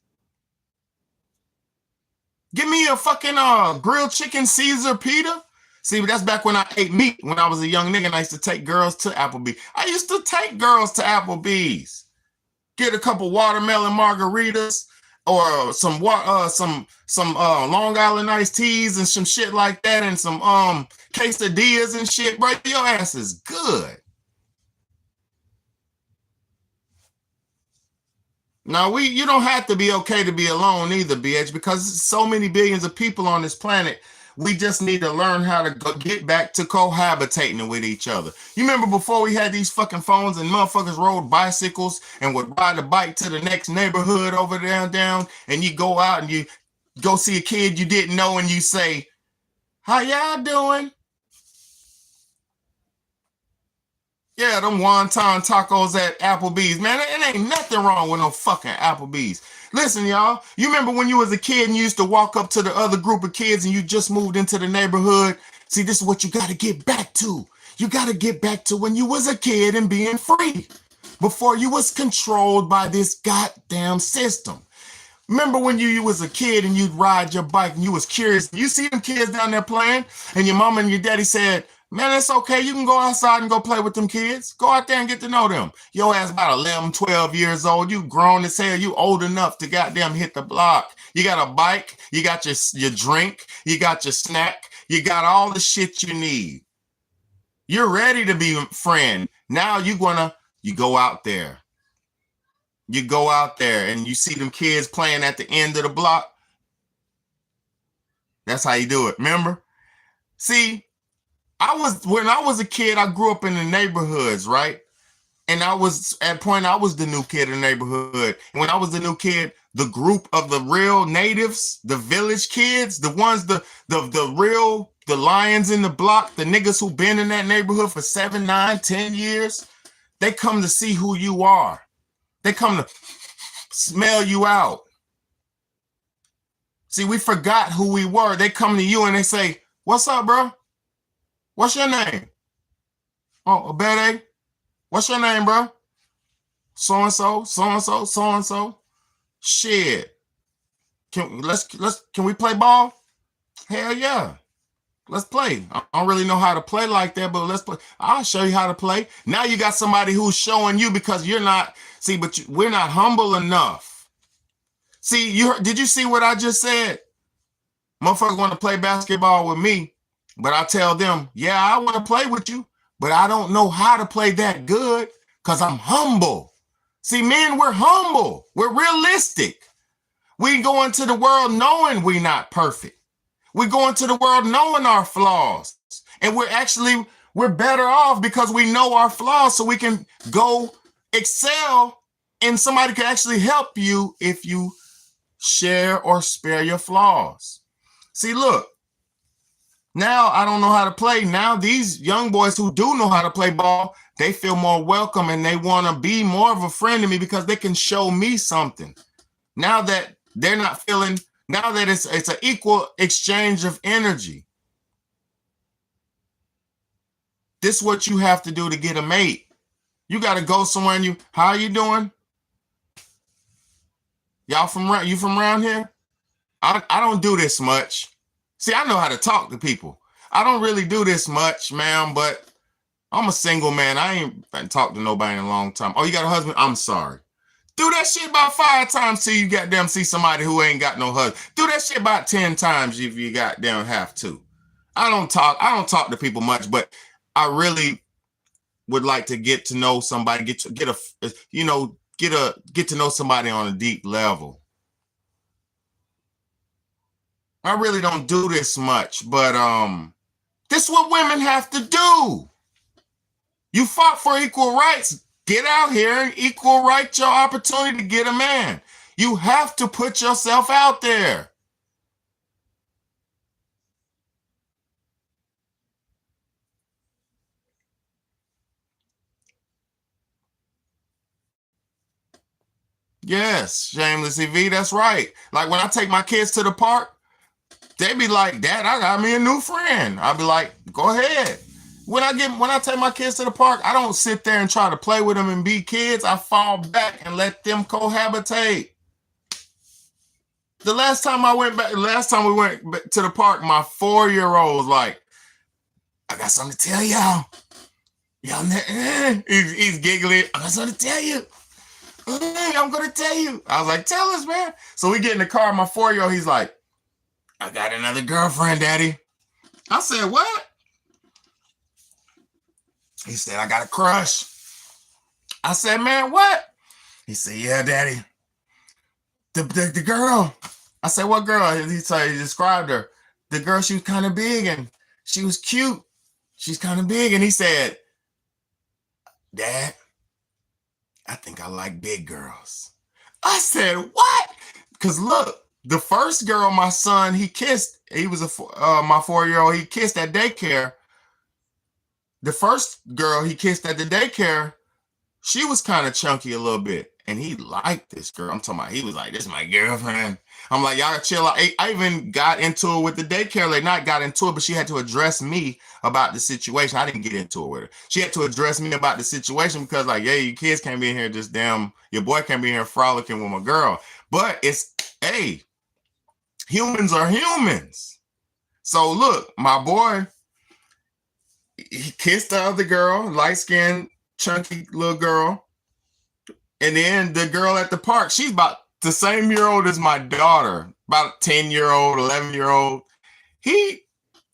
Give me a fucking grilled chicken Caesar pita. See, that's back when I ate meat when I was a young nigga, and I used to take girls to Applebee's. I used to take girls to Applebee's. Get a couple watermelon margaritas, or some Long Island iced teas and some shit like that, and some quesadillas and shit. Bro, your ass is good. Now, you don't have to be okay to be alone either, BH, because so many billions of people on this planet. We just need to learn how to get back to cohabitating with each other. You remember before we had these fucking phones and motherfuckers rode bicycles and would ride a bike to the next neighborhood over there down, and you go out and you go see a kid you didn't know and you say, "How y'all doing?" Yeah, them wonton tacos at Applebee's, man. It ain't nothing wrong with no fucking Applebee's. Listen, y'all, you remember when you was a kid and you used to walk up to the other group of kids and you just moved into the neighborhood? See, this is what you got to get back to. You got to get back to when you was a kid and being free, before you was controlled by this goddamn system. Remember when you was a kid and you'd ride your bike and you was curious. You see them kids down there playing, and your mama and your daddy said, Man, it's okay. You can go outside and go play with them kids. Go out there and get to know them. Your ass about 11, 12 years old. You grown as hell. You old enough to goddamn hit the block. You got a bike. You got your drink. You got your snack. You got all the shit you need. You're ready to be a friend. Now you go out there. You go out there and you see them kids playing at the end of the block. That's how you do it. Remember? See, when I was a kid, I grew up in the neighborhoods, right? And I was the new kid in the neighborhood. And when I was the new kid, the group of the real natives, the village kids, the ones, the lions in the block, the niggas who been in that neighborhood for 7, 9, 10 years, they come to see who you are. They come to smell you out. See, we forgot who we were. They come to you and they say, "What's up, bro? What's your name?" "Oh, Abede." "What's your name, bro?" "So-and-so, so-and-so, so-and-so." "Shit. Can we play ball?" "Hell yeah. Let's play. I don't really know how to play like that, but let's play. I'll show you how to play." Now you got somebody who's showing you because you're not, we're not humble enough. See, did you see what I just said? Motherfuckers want to play basketball with me, but I tell them, yeah, I want to play with you, but I don't know how to play that good because I'm humble. See, men, we're humble. We're realistic. We go into the world knowing we're not perfect. We go into the world knowing our flaws. And we're better off because we know our flaws so we can go excel and somebody can actually help you if you share or spare your flaws. See, look, now I don't know how to play. Now these young boys who do know how to play ball, they feel more welcome and they want to be more of a friend to me because they can show me something. Now that they're not feeling, now that it's an equal exchange of energy. This is what you have to do to get a mate. You got to go somewhere and how you doing? You from around here? I don't do this much. See, I know how to talk to people. I don't really do this much, man, but I'm a single man. I ain't talked to nobody in a long time. Oh, you got a husband? I'm sorry. Do that shit about 5 times till you goddamn see somebody who ain't got no husband. Do that shit about 10 times if you goddamn have to. I don't talk to people much, but I really would like to get to know somebody, get to know somebody on a deep level. I really don't do this much, but this is what women have to do. You fought for equal rights. Get out here and equal right your opportunity to get a man. You have to put yourself out there. Yes, Shameless EV, that's right. Like when I take my kids to the park, they be like, "Dad, I got me a new friend." I'll be like, "Go ahead." When I take my kids to the park, I don't sit there and try to play with them and be kids. I fall back and let them cohabitate. The last time we went to the park, my 4-year-old was like, "I got something to tell y'all." He's giggling. "I got something to tell you. I'm gonna tell you." I was like, "Tell us, man." So we get in the car. My 4-year-old, he's like, "I got another girlfriend, Daddy." I said, "What?" He said, "I got a crush." I said, "Man, what?" He said, "Yeah, Daddy. The girl." I said, "What girl?" He described her. The girl, she was kind of big and she was cute. She's kind of big. And he said, "Dad, I think I like big girls." I said, "What?" Because look, the first girl my son, he kissed, he was my 4-year-old, he kissed at daycare. The first girl he kissed at the daycare, she was kind of chunky a little bit. And he liked this girl. I'm talking about, he was like, "This is my girlfriend." I'm like, "Y'all chill out." I even got into it with the daycare lady. Not got into it, but she had to address me about the situation. I didn't get into it with her. She had to address me about the situation because like, "Yeah, your kids can't be in here just your boy can't be in here frolicking with my girl." But hey, humans are humans. So look, my boy, he kissed the other girl, light-skinned, chunky little girl. And then the girl at the park, she's about the same year old as my daughter, about 10-year-old, 11-year-old. He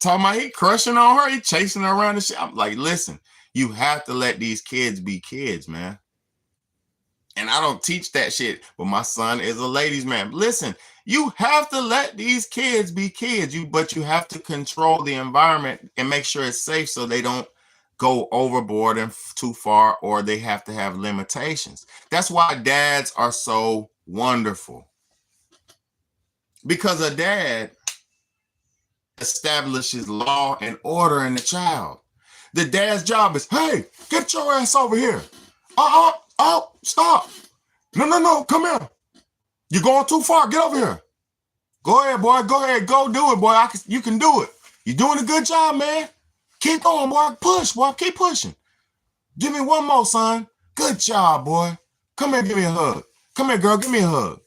talking about he crushing on her, he chasing her around the shit. I'm like, listen, you have to let these kids be kids, man. And I don't teach that shit, but my son is a ladies' man. Listen, you have to let these kids be kids, but you have to control the environment and make sure it's safe so they don't go overboard and too far, or they have to have limitations. That's why dads are so wonderful. Because a dad establishes law and order in the child. The dad's job is, hey, get your ass over here. Oh, stop. No, come here. You're going too far. Get over here. Go ahead, boy. Go ahead. Go do it, boy. You can do it. You're doing a good job, man. Keep going, boy. Push, boy. Keep pushing. Give me one more, son. Good job, boy. Come here, give me a hug. Come here, girl. Give me a hug.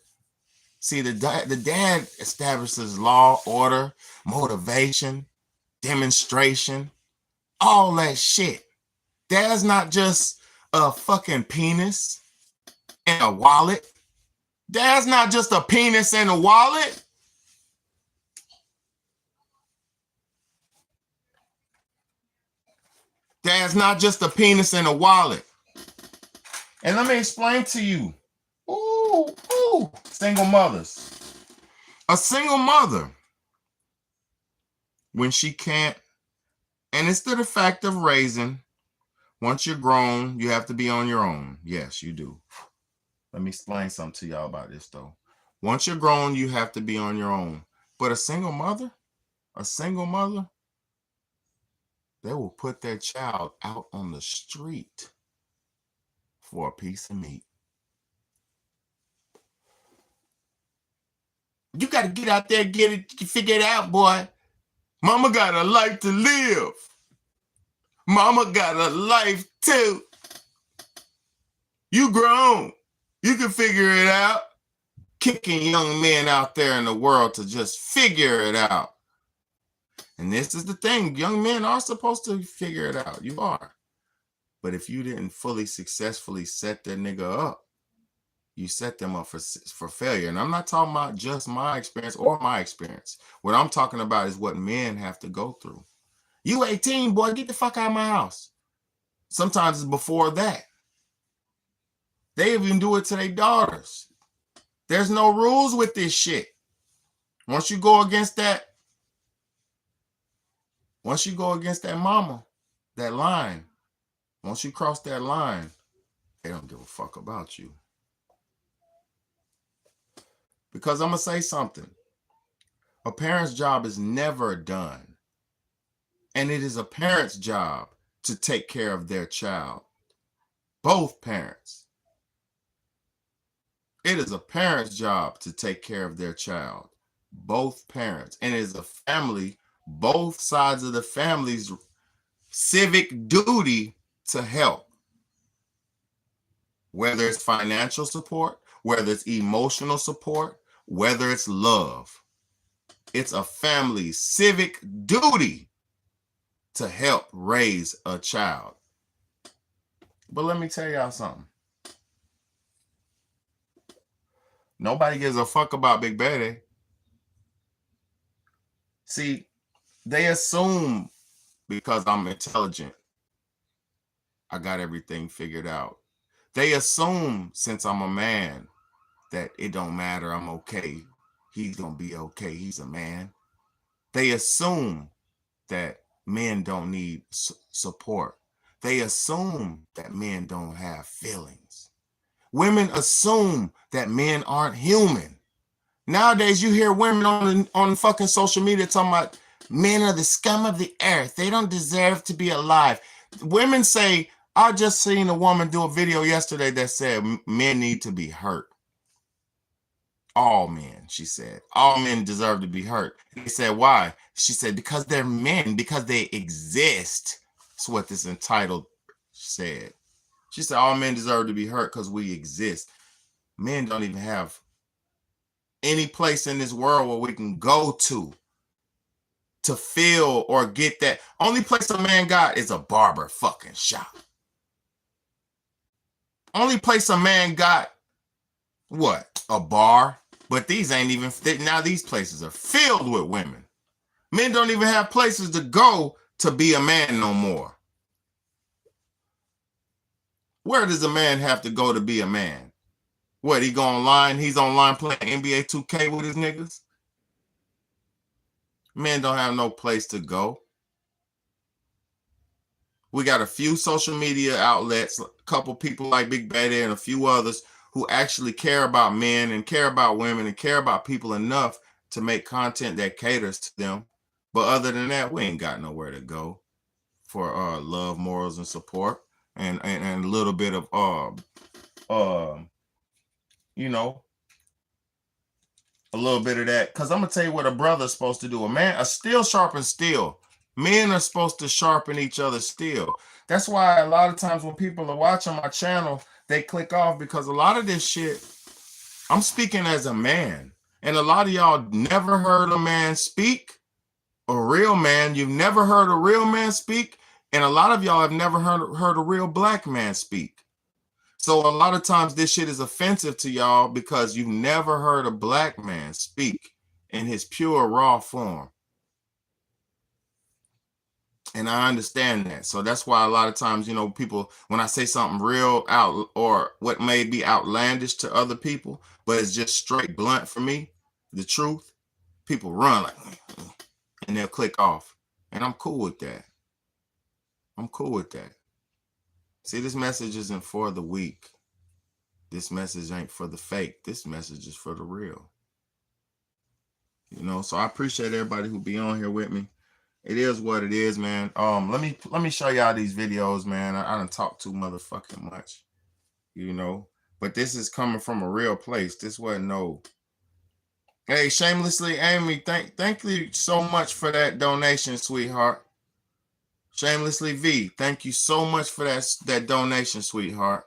See, the dad establishes law, order, motivation, demonstration, all that shit. Dad's not just a fucking penis and a wallet. Dad's not just a penis and a wallet. Dad's not just a penis and a wallet. And let me explain to you. Ooh, single mothers. A single mother, when she can't, and it's to the fact of raising, once you're grown, you have to be on your own. Yes, you do. Let me explain something to y'all about this, though. Once you're grown, you have to be on your own. But a single mother, they will put their child out on the street for a piece of meat. You got to get out there, get it, figure it out, boy. Mama got a life to live. Mama got a life too. You grown. You can figure it out. Kicking young men out there in the world to just figure it out. And this is the thing. Young men are supposed to figure it out. You are. But if you didn't fully successfully set that nigga up, you set them up for failure. And I'm not talking about just my experience or my experience. What I'm talking about is what men have to go through. You 18, boy, get the fuck out of my house. Sometimes it's before that. They even do it to their daughters. There's no rules with this shit. Once you go against that mama, that line, once you cross that line, they don't give a fuck about you. Because I'm going to say something. A parent's job is never done. And it is a parent's job to take care of their child. Both parents. It is a parent's job to take care of their child. Both parents. And it is a family, both sides of the family's civic duty to help. Whether it's financial support, whether it's emotional support, whether it's love. It's a family's civic duty to help raise a child. But let me tell y'all something. Nobody gives a fuck about Big Betty. See, they assume because I'm intelligent, I got everything figured out. They assume since I'm a man that it don't matter, I'm okay. He's gonna be okay, he's a man. They assume that men don't need support. They assume that men don't have feelings. Women assume that men aren't human. Nowadays, you hear women on fucking social media talking about men are the scum of the earth. They don't deserve to be alive. Women say, I just seen a woman do a video yesterday that said men need to be hurt. All men, she said. All men deserve to be hurt. They said, why? She said, because they're men, because they exist. That's what this entitled said. She said, all men deserve to be hurt because we exist. Men don't even have any place in this world where we can go to to feel or get that. Only place a man got is a barber fucking shop. Only place a man got what? A bar. But these ain't even, now these places are filled with women. Men don't even have places to go to be a man no more. Where does a man have to go to be a man? What, he go online? He's online playing NBA 2K with his niggas? Men don't have no place to go. We got a few social media outlets, a couple people like Big Betty and a few others who actually care about men and care about women and care about people enough to make content that caters to them. But other than that, we ain't got nowhere to go for love, morals, and support, and a little bit of you know, a little bit of that. Because I'm gonna tell you what a brother's supposed to do. A steel sharpens steel. Men are supposed to sharpen each other's steel. That's why a lot of times when people are watching my channel, they click off, because a lot of this shit, I'm speaking as a man. And a lot of y'all never heard a man speak. A real man. You've never heard a real man speak. And a lot of y'all have never heard a real black man speak. So a lot of times this shit is offensive to y'all because you've never heard a black man speak in his pure raw form. And I understand that. So that's why a lot of times, you know, people, when I say something real out or what may be outlandish to other people, but it's just straight blunt for me, the truth, people run like, and they'll click off. And I'm cool with that. I'm cool with that. See, this message isn't for the weak. This message ain't for the fake. This message is for the real. You know, so I appreciate everybody who be on here with me. It is what it is, man. Let me show y'all these videos, man. I done talked too motherfucking much, you know. But this is coming from a real place. This wasn't no. Hey, Shamelessly Amy, thank you so much for that donation, sweetheart. Shamelessly V, thank you so much for that donation, sweetheart.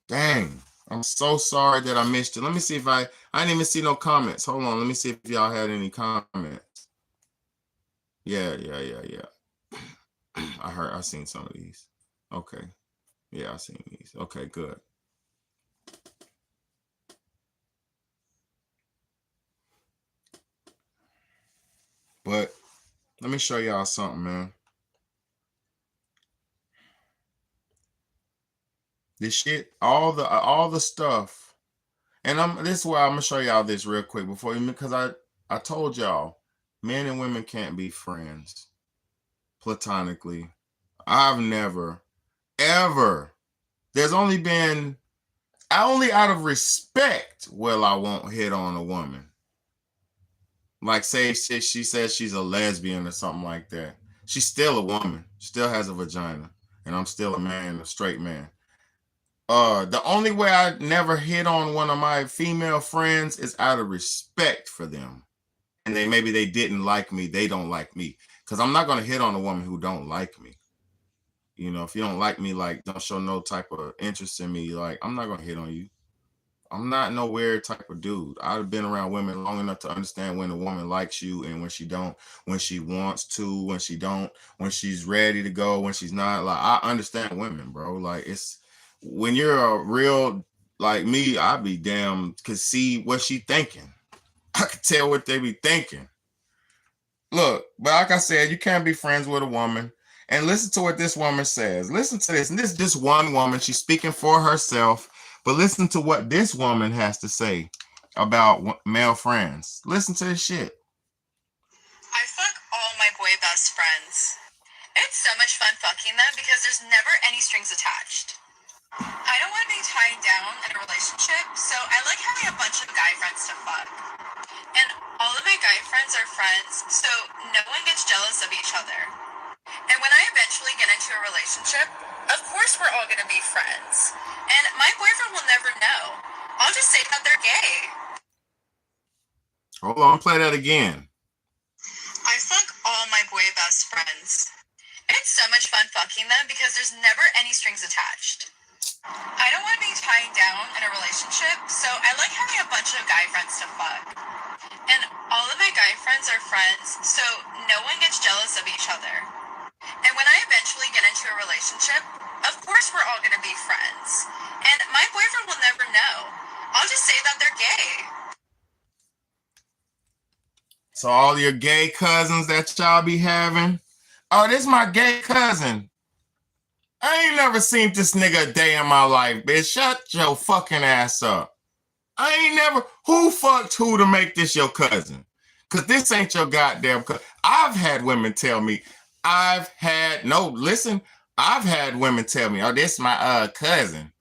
Dang, I'm so sorry that I missed it. Let me see if I didn't even see no comments. Hold on, let me see if y'all had any comments. Yeah. I seen some of these. Okay. Yeah, I seen these. Okay, good. But let me show y'all something, man. This shit, all the stuff, and this is why I'm gonna show y'all this real quick before you, because I told y'all, men and women can't be friends platonically. I've never, ever. There's only been, only out of respect will I won't hit on a woman. Like say she says she's a lesbian or something like that. She's still a woman, still has a vagina, and I'm still a man, a straight man. The only way I never hit on one of my female friends is out of respect for them. And maybe they didn't like me, they don't like me. Because I'm not gonna hit on a woman who don't like me. You know, if you don't like me, like don't show no type of interest in me, like I'm not gonna hit on you. I'm not no weird type of dude. I've been around women long enough to understand when a woman likes you and when she don't, when she wants to, when she don't, when she's ready to go, when she's not. Like I understand women, bro. Like it's when you're a real like me, I be damn could see what she thinking. I could tell what they be thinking. Look, but like I said, you can't be friends with a woman. And listen to what this woman says. Listen to this. And this is just one woman. She's speaking for herself. But listen to what this woman has to say about male friends. Listen to this shit. I fuck all my boy best friends. It's so much fun fucking them because there's never any strings attached. I don't want to be tied down in a relationship, so I like having a bunch of guy friends to fuck. And all of my guy friends are friends, so no one gets jealous of each other. And when I eventually get into a relationship, of course we're all going to be friends. And my boyfriend will never know. I'll just say that they're gay. Hold on, play that again. I fuck all my boy best friends. It's so much fun fucking them because there's never any strings attached. I don't want to be tied down in a relationship, so I like having a bunch of guy friends to fuck. And all of my guy friends are friends, so no one gets jealous of each other. And when I eventually get into a relationship, of course we're all going to be friends. And my boyfriend will never know. I'll just say that they're gay. So all your gay cousins that y'all be having, oh, this my gay cousin. I ain't never seen this nigga a day in my life, bitch. Shut your fucking ass up. I ain't never, who fucked who to make this your cousin? Because this ain't your goddamn cousin. I've had women tell me, I've had women tell me, oh, this my cousin.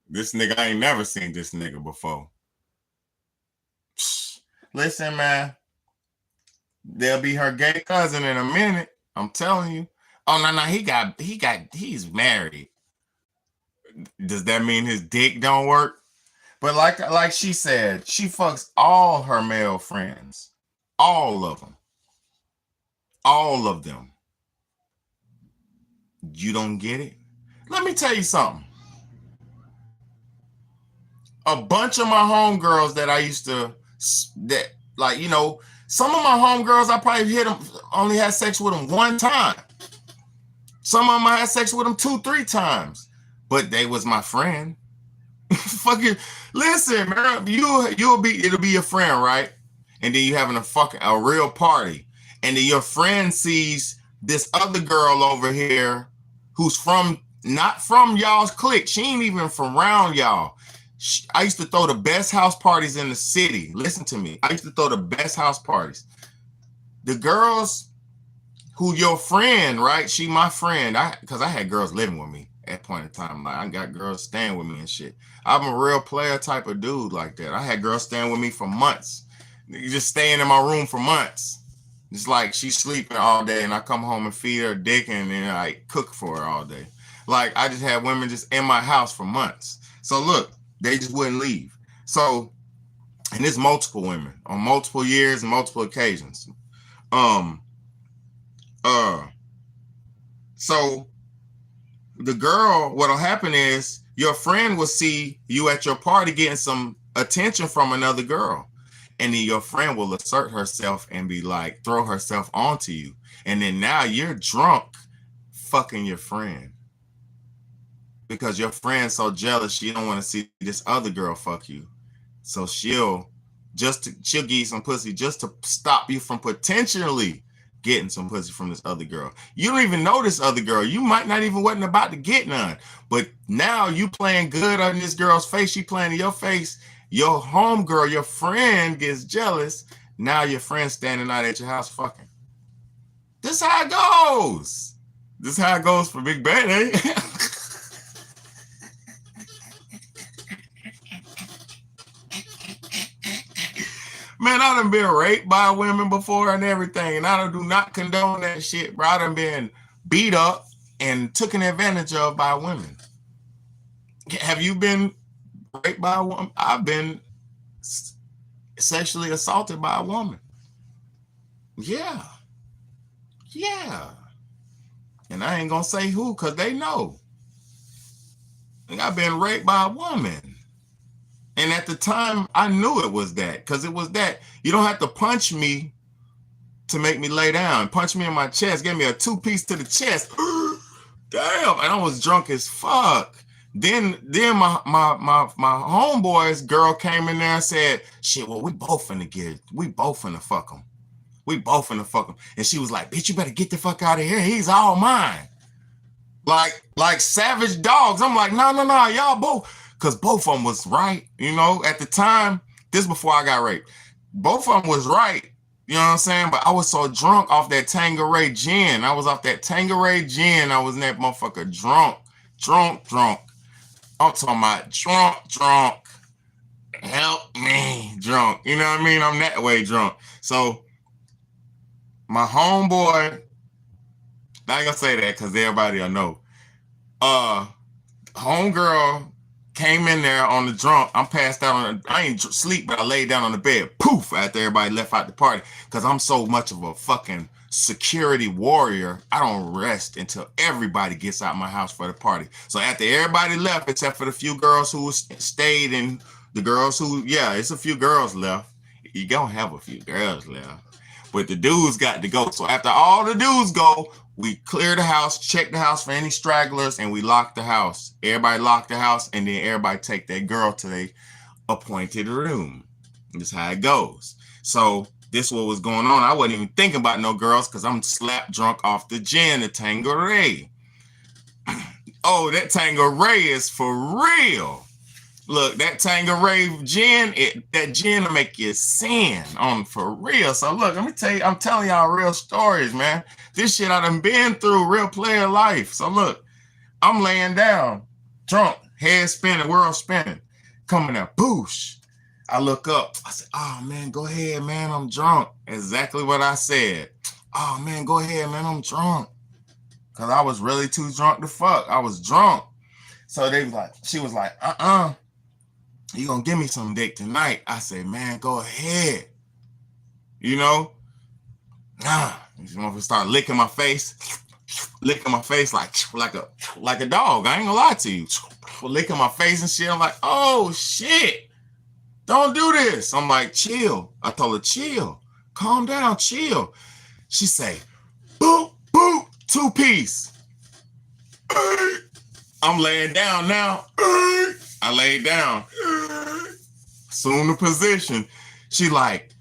This nigga, I ain't never seen this nigga before. Psh, listen, man. They'll be her gay cousin in a minute. I'm telling you. Oh, no, he's married. Does that mean his dick don't work? But like she said, she fucks all her male friends. All of them. All of them. You don't get it? Let me tell you something. A bunch of my homegirls that I used to, some of my homegirls, I probably only had sex with them one time. Some of them I had sex with them 2-3 times. But they was my friend. Fucking listen, man. It'll be your friend, right? And then you having a real party, and then your friend sees this other girl over here who's not from y'all's clique. She ain't even from around y'all. I used to throw the best house parties in the city. Listen to me. I used to throw the best house parties. The girls who your friend, right? She my friend. Because I had girls living with me at a point in time. Like I got girls staying with me and shit. I'm a real player type of dude like that. I had girls staying with me for months. Just staying in my room for months. It's like she's sleeping all day and I come home and feed her dick and then I cook for her all day. Like I just had women just in my house for months. So look, they just wouldn't leave. So, and it's multiple women on multiple years and multiple occasions. So the girl, what'll happen is your friend will see you at your party getting some attention from another girl. And then your friend will assert herself and be like, throw herself onto you. And then now you're drunk fucking your friend. Because your friend's so jealous, she don't want to see this other girl fuck you. So she'll give you some pussy just to stop you from potentially getting some pussy from this other girl. You don't even know this other girl. You might not even wasn't about to get none. But now you playing good on this girl's face. She playing in your face. Your homegirl, your friend gets jealous. Now your friend's standing out at your house fucking. This is how it goes. This is how it goes for Big Bad, eh? Man, I done been raped by women before and everything, and I do not condone that shit, bro. I done been beat up and taken advantage of by women. Have you been raped by a woman? I've been sexually assaulted by a woman. Yeah. And I ain't gonna say who, because they know. And I've been raped by a woman. And at the time, I knew it was that, because it was that. You don't have to punch me to make me lay down. Punch me in my chest. Give me a 2-piece to the chest. Damn. And I was drunk as fuck. Then my homeboy's girl came in there and said, shit, well, we both finna fuck him. And she was like, bitch, you better get the fuck out of here. He's all mine. Like savage dogs. I'm like, no, y'all both. Because both of them was right, at the time. This before I got raped. Both of them was right, you know what I'm saying? But I was so drunk off that Tanqueray gin. I was off that Tanqueray gin. I was in that motherfucker drunk. I'm talking about drunk. Help me, drunk. You know what I mean? I'm that way drunk. So my homeboy, I ain't gonna say that because everybody will know. Homegirl came in there on the drunk. I'm passed out I ain't sleep, but I laid down on the bed. Poof! After everybody left out the party, because I'm so much of a fucking security warrior. I don't rest until everybody gets out my house for the party. So after everybody left, except for the few girls who stayed and the girls who, yeah, it's a few girls left. You gonna have a few girls left. But the dudes got to go. So after all the dudes go, we clear the house, check the house for any stragglers, and we lock the house. Everybody lock the house, and then everybody take that girl to their appointed room. That's how it goes. So this what was going on. I wasn't even thinking about no girls because I'm slap drunk off the gin, the Tanqueray. Oh, that Tanqueray is for real. Look, that Tanqueray gin, that gin will make you sin on for real. So look, let me tell you, I'm telling y'all real stories, man. This shit I done been through, real player life. So look, I'm laying down, drunk, head spinning, world spinning, coming out, boosh. I look up. I said, oh, man, go ahead, man. I'm drunk. Exactly what I said. Oh, man, go ahead, man. I'm drunk. Because I was really too drunk to fuck. I was drunk. So she was like, you going to give me some dick tonight? I said, man, go ahead. You know? You want to start licking my face like a dog. I ain't going to lie to you. Licking my face and shit. I'm like, oh, shit. Don't do this. I'm like, chill. I told her, chill. Calm down, chill. She say, boop, boop, 2-piece. I'm laying down now. I laid down. Assume the position. She like,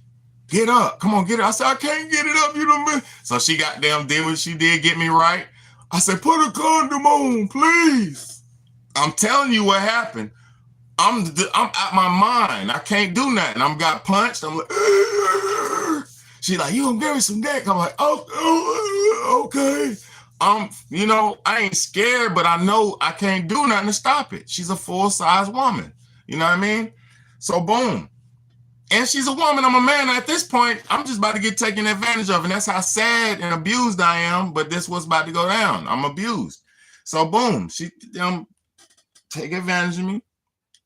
get up. Come on, get it. I said, I can't get it up. You know. So she goddamn did what she did, get me right. I said, put a condom on, please. I'm telling you what happened. I'm out my mind. I can't do nothing. I'm got punched. I'm like, she like, you gonna give me some dick? I'm like, oh, okay. You know, I ain't scared, but I know I can't do nothing to stop it. She's a full-size woman. You know what I mean? So boom. And she's a woman. I'm a man. At this point, I'm just about to get taken advantage of. And that's how sad and abused I am. But this was about to go down. I'm abused. So boom. She take advantage of me.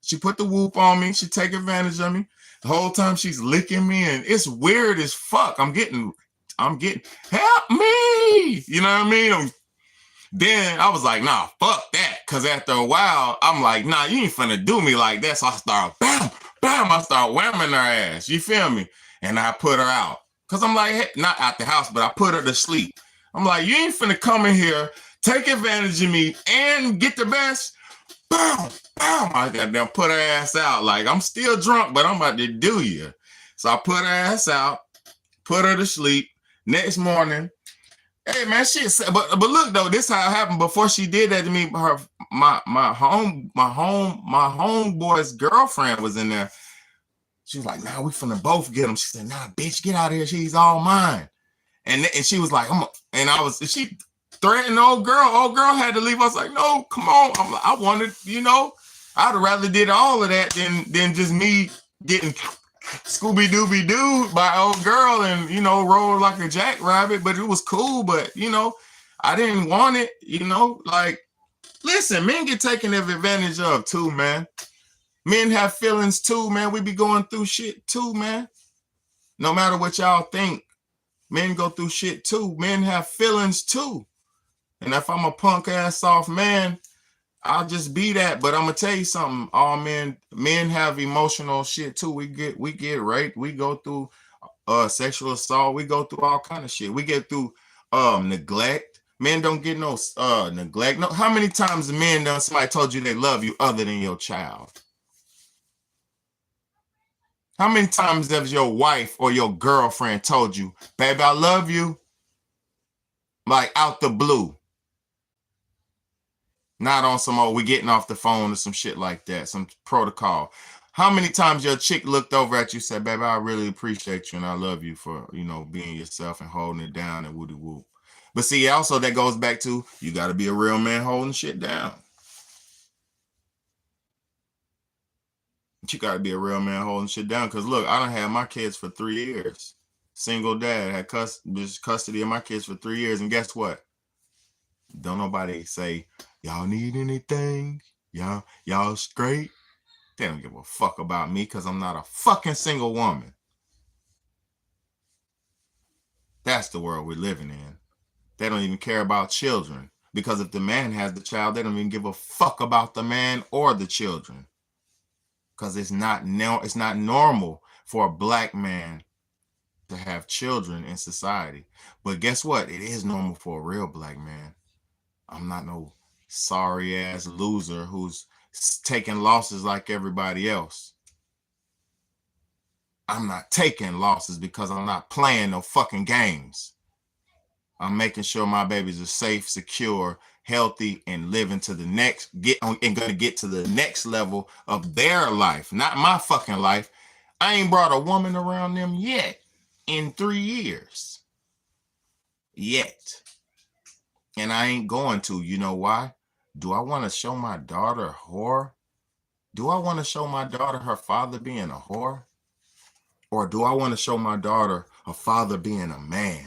She put the whoop on me. She take advantage of me. The whole time she's licking me, and it's weird as fuck. I'm getting, help me. You know what I mean? Then I was like, nah, fuck that. Because after a while, I'm like, nah, you ain't finna do me like that. So I start, bam, bam. I start whamming her ass. You feel me? And I put her out. Because I'm like, hey, not out the house, but I put her to sleep. I'm like, you ain't finna come in here, take advantage of me, and get the best. Bam, bam. I goddamn put her ass out. Like, I'm still drunk, but I'm about to do you. So I put her ass out, put her to sleep. Next morning, hey man, shit. But look though, this how it happened. Before she did that to me, my homeboy's girlfriend was in there. She was like, nah, we finna both get him. She said, nah, bitch, get out of here. She's all mine. And she was like, she threatened the old girl. Old girl had to leave. I was like, no, come on. I wanted, you know, I'd have rather did all of that than just me getting Scooby-Dooby-Doo by old girl and, you know, roll like a jackrabbit. But it was cool. But, you know, I didn't want it, you know. Like, listen, men get taken advantage of too, man. Men have feelings too, man. We be going through shit too, man. No matter what y'all think, men go through shit too. Men have feelings too. And if I'm a punk ass soft man, I'll just be that. But I'm gonna tell you something. All men have emotional shit too. We get raped. We go through sexual assault. We go through all kind of shit. We get through neglect. Men don't get no neglect. No, how many times somebody told you they love you other than your child? How many times has your wife or your girlfriend told you, baby, I love you? Like out the blue. Not on some we getting off the phone or some shit like that, some protocol. How many times your chick looked over at you and said, baby, I really appreciate you and I love you for, you know, being yourself and holding it down and woody whoop. But see, also that goes back to you got to be a real man holding shit down. You got to be a real man holding shit down. Because look, I done had my kids for 3 years. Single dad, had custody of my kids for 3 years. And guess what? Don't nobody say, y'all need anything? Y'all straight? They don't give a fuck about me because I'm not a fucking single woman. That's the world we're living in. They don't even care about children, because if the man has the child, they don't even give a fuck about the man or the children, because it's not normal for a black man to have children in society. But guess what? It is normal for a real black man. I'm not no sorry ass loser who's taking losses like everybody else. I'm not taking losses because I'm not playing no fucking games. I'm making sure my babies are safe, secure, healthy, and living to the next, going to get to the next level of their life, not my fucking life. I ain't brought a woman around them yet in 3 years. Yet. And I ain't going to. You know why? Do I want to show my daughter a whore? Do I want to show my daughter her father being a whore? Or do I want to show my daughter her father being a man?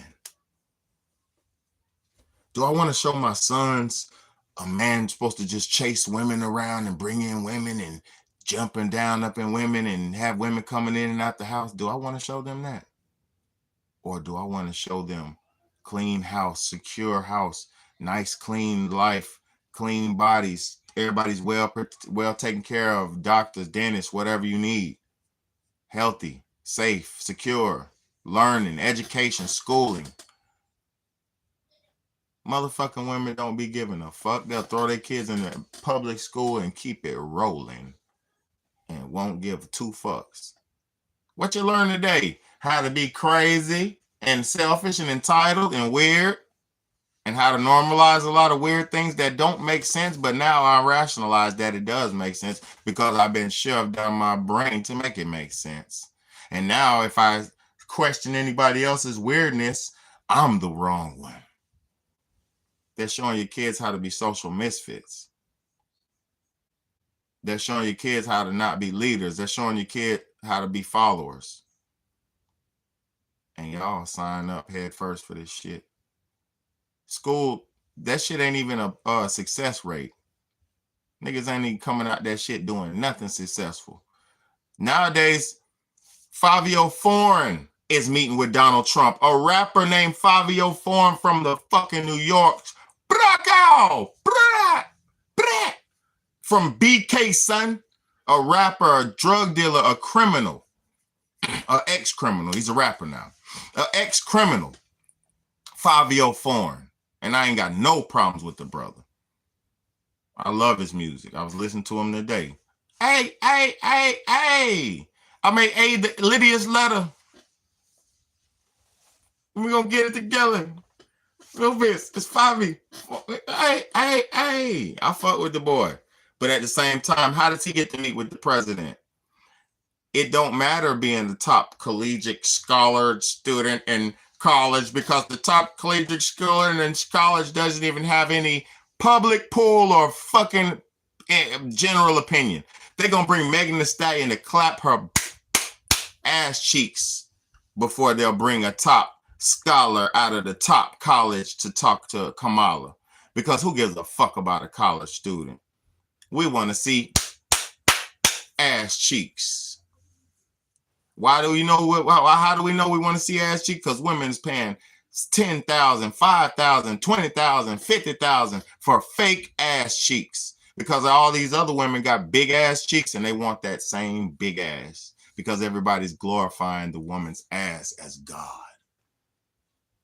Do I want to show my sons a man supposed to just chase women around and bring in women and jumping down up in women and have women coming in and out the house? Do I want to show them that? Or do I want to show them clean house, secure house, nice, clean life, clean bodies, everybody's well taken care of, doctors, dentists, whatever you need, healthy, safe, secure, learning, education, schooling. Motherfucking women don't be giving a fuck. They'll throw their kids in the public school and keep it rolling and won't give 2 fucks. What you learn today? How to be crazy and selfish and entitled and weird, and how to normalize a lot of weird things that don't make sense, but now I rationalize that it does make sense because I've been shoved down my brain to make it make sense. And now if I question anybody else's weirdness, I'm the wrong one. They're showing your kids how to be social misfits. They're showing your kids how to not be leaders. They're showing your kid how to be followers. And y'all sign up head first for this shit. School, that shit ain't even a success rate. Niggas ain't even coming out that shit doing nothing successful. Nowadays, Fabio Foreign is meeting with Donald Trump. A rapper named Fabio Foreign from the fucking New York. From BK, son. A rapper, a drug dealer, a criminal. An ex-criminal. He's a rapper now. An ex-criminal. Fabio Foreign. And I ain't got no problems with the brother. I love his music. I was listening to him today. Hey. I made Lydia's letter. We're going to get it together. It's Favi. Hey. I fuck with the boy. But at the same time, how does he get to meet with the president? It don't matter being the top collegiate scholar student in college, because the top collegiate student in college doesn't even have any public pool or fucking general opinion. They're going to bring Megan Thee Stallion to clap her ass cheeks before they'll bring a top scholar out of the top college to talk to Kamala. Because who gives a fuck about a college student? We want to see ass cheeks. Why do we know? How do we know we want to see ass cheeks? Because women's paying $10,000, $5,000, $20,000, $50,000 for fake ass cheeks. Because all these other women got big ass cheeks and they want that same big ass. Because everybody's glorifying the woman's ass as God.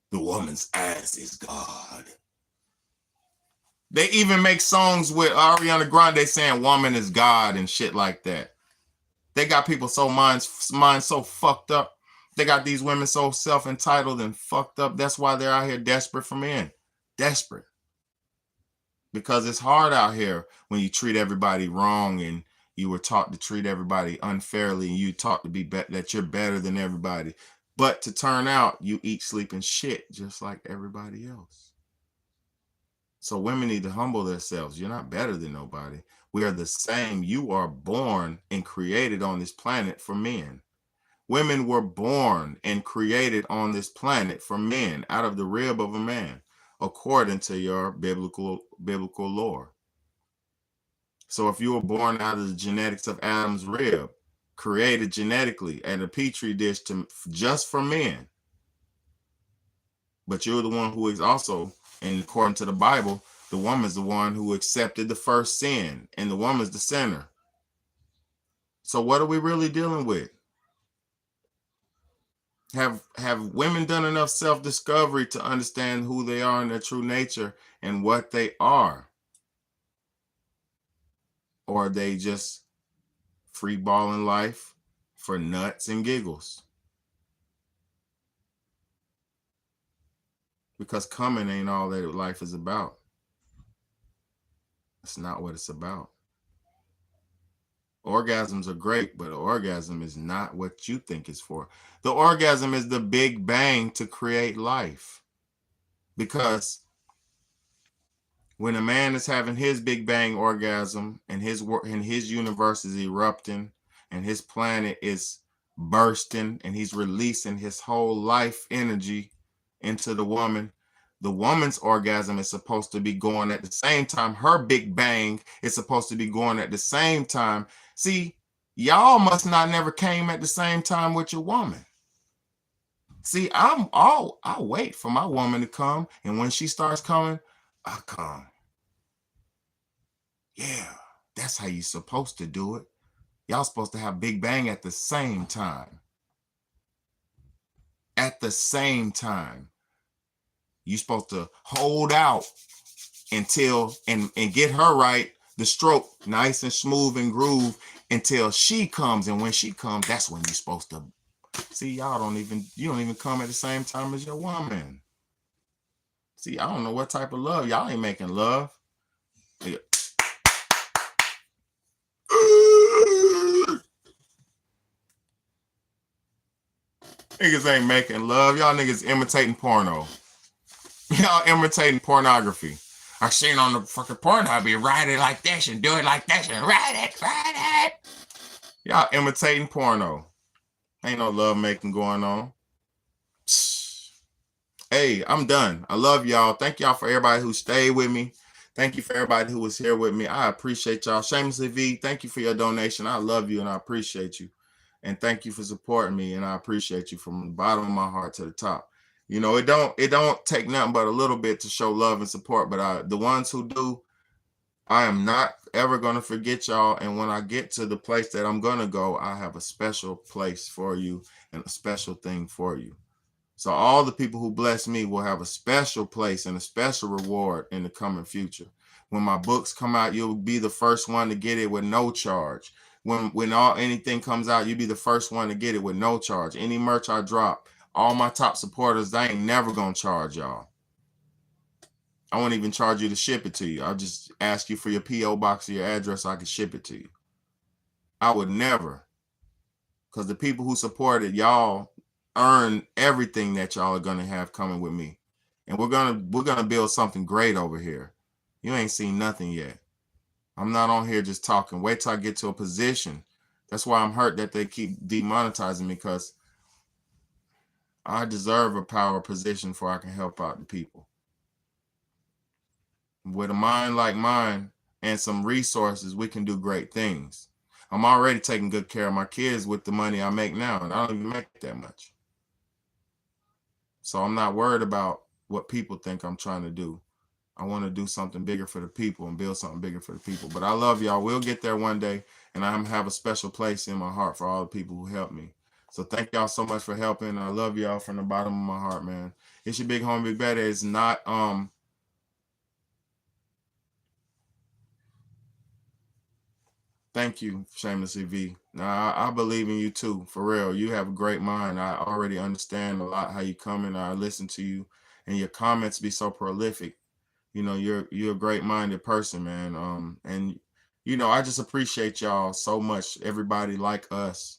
The woman's ass is God. They even make songs with Ariana Grande saying woman is God and shit like that. They got people so minds so fucked up. They got these women so self-entitled and fucked up. That's why they're out here desperate for men. Desperate. Because it's hard out here when you treat everybody wrong and you were taught to treat everybody unfairly and you taught to be that you're better than everybody. But to turn out, you eat, sleep, and shit just like everybody else. So women need to humble themselves. You're not better than nobody. We are the same. You are born and created on this planet for men. Women were born and created on this planet for men, out of the rib of a man, according to your biblical lore. So if you were born out of the genetics of Adam's rib, created genetically at a petri dish just for men, But you're the one who is also, and according to the Bible, the woman's the one who accepted the first sin, and the woman's the sinner. So what are we really dealing with? Have women done enough self-discovery to understand who they are in their true nature and what they are? Or are they just free balling life for nuts and giggles? Because coming ain't all that life is about. It's not what it's about. Orgasms are great, but an orgasm is not what you think it's for. The orgasm is the big bang to create life. Because when a man is having his big bang orgasm and his universe is erupting and his planet is bursting and he's releasing his whole life energy into the woman's orgasm is supposed to be going at the same time. Her big bang is supposed to be going at the same time. See, y'all must not never came at the same time with your woman. See, I'll wait for my woman to come, and when she starts coming, I come. Yeah, that's how you're supposed to do it. Y'all supposed to have big bang at the same time. At the same time. You're supposed to hold out until and get her right, the stroke nice and smooth and groove until she comes. And when she comes, that's when you're supposed to see. You don't even come at the same time as your woman. See, I don't know what type of love. Y'all ain't making love. Niggas ain't making love. Y'all niggas imitating porno. Y'all imitating pornography. I seen on the fucking porno, I be ride it like this and do it like this and ride it. Y'all imitating porno. Ain't no love making going on. Hey, I'm done. I love y'all. Thank y'all for everybody who stayed with me. Thank you for everybody who was here with me. I appreciate y'all. Shamelessly V, thank you for your donation. I love you and I appreciate you. And thank you for supporting me. And I appreciate you from the bottom of my heart to the top. You know, it don't take nothing but a little bit to show love and support. But the ones who do, I am not ever going to forget y'all. And when I get to the place that I'm going to go, I have a special place for you and a special thing for you. So all the people who bless me will have a special place and a special reward in the coming future. When my books come out, you'll be the first one to get it with no charge. When anything comes out, you'll be the first one to get it with no charge. Any merch I drop, all my top supporters, they ain't never gonna charge y'all. I won't even charge you to ship it to you. I'll just ask you for your P.O. box or your address so I can ship it to you. I would never, because the people who supported y'all earn everything that y'all are gonna have coming with me, and we're gonna build something great over here. You ain't seen nothing yet. I'm not on here just talking. Wait till I get to a position. That's why I'm hurt that they keep demonetizing me, because I deserve a power position before I can help out the people. With a mind like mine and some resources, we can do great things. I'm already taking good care of my kids with the money I make now, and I don't even make that much. So I'm not worried about what people think I'm trying to do. I want to do something bigger for the people and build something bigger for the people. But I love y'all. We'll get there one day, and I'm going to have a special place in my heart for all the people who helped me. So thank y'all so much for helping. I love y'all from the bottom of my heart, man. It's your big homie, Big Betty. It's not thank you, Shamelessly V. Now, I believe in you too, for real. You have a great mind. I already understand a lot how you come and I listen to you, and your comments be so prolific. You know, you're a great-minded person, man. And you know, I just appreciate y'all so much. Everybody like us,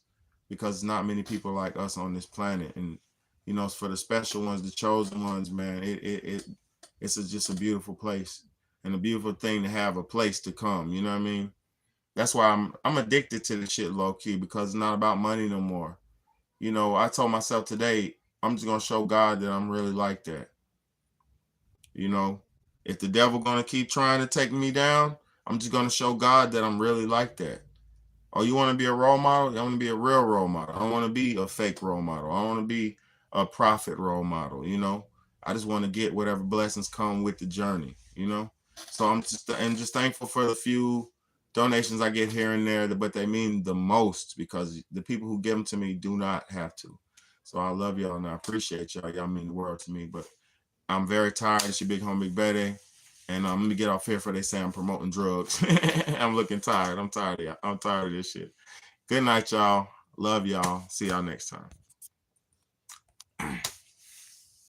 because not many people like us on this planet. And you know, it's for the special ones, the chosen ones, man. It's just a beautiful place and a beautiful thing to have a place to come. You know what I mean? That's why I'm addicted to the shit low key, because it's not about money no more. You know, I told myself today, I'm just gonna show God that I'm really like that. You know, if the devil gonna keep trying to take me down, I'm just gonna show God that I'm really like that. Oh, you want to be a role model? I want to be a real role model. I don't want to be a fake role model. I want to be a prophet role model. You know, I just want to get whatever blessings come with the journey, you know. So I'm just thankful for the few donations I get here and there, but they mean the most because the people who give them to me do not have to. So I love y'all and I appreciate y'all. Y'all mean the world to me. But I'm very tired. It's your big home, Big Betty. And let me get off here before they say I'm promoting drugs. I'm looking tired. I'm tired of this shit. Good night, y'all. Love y'all. See y'all next time.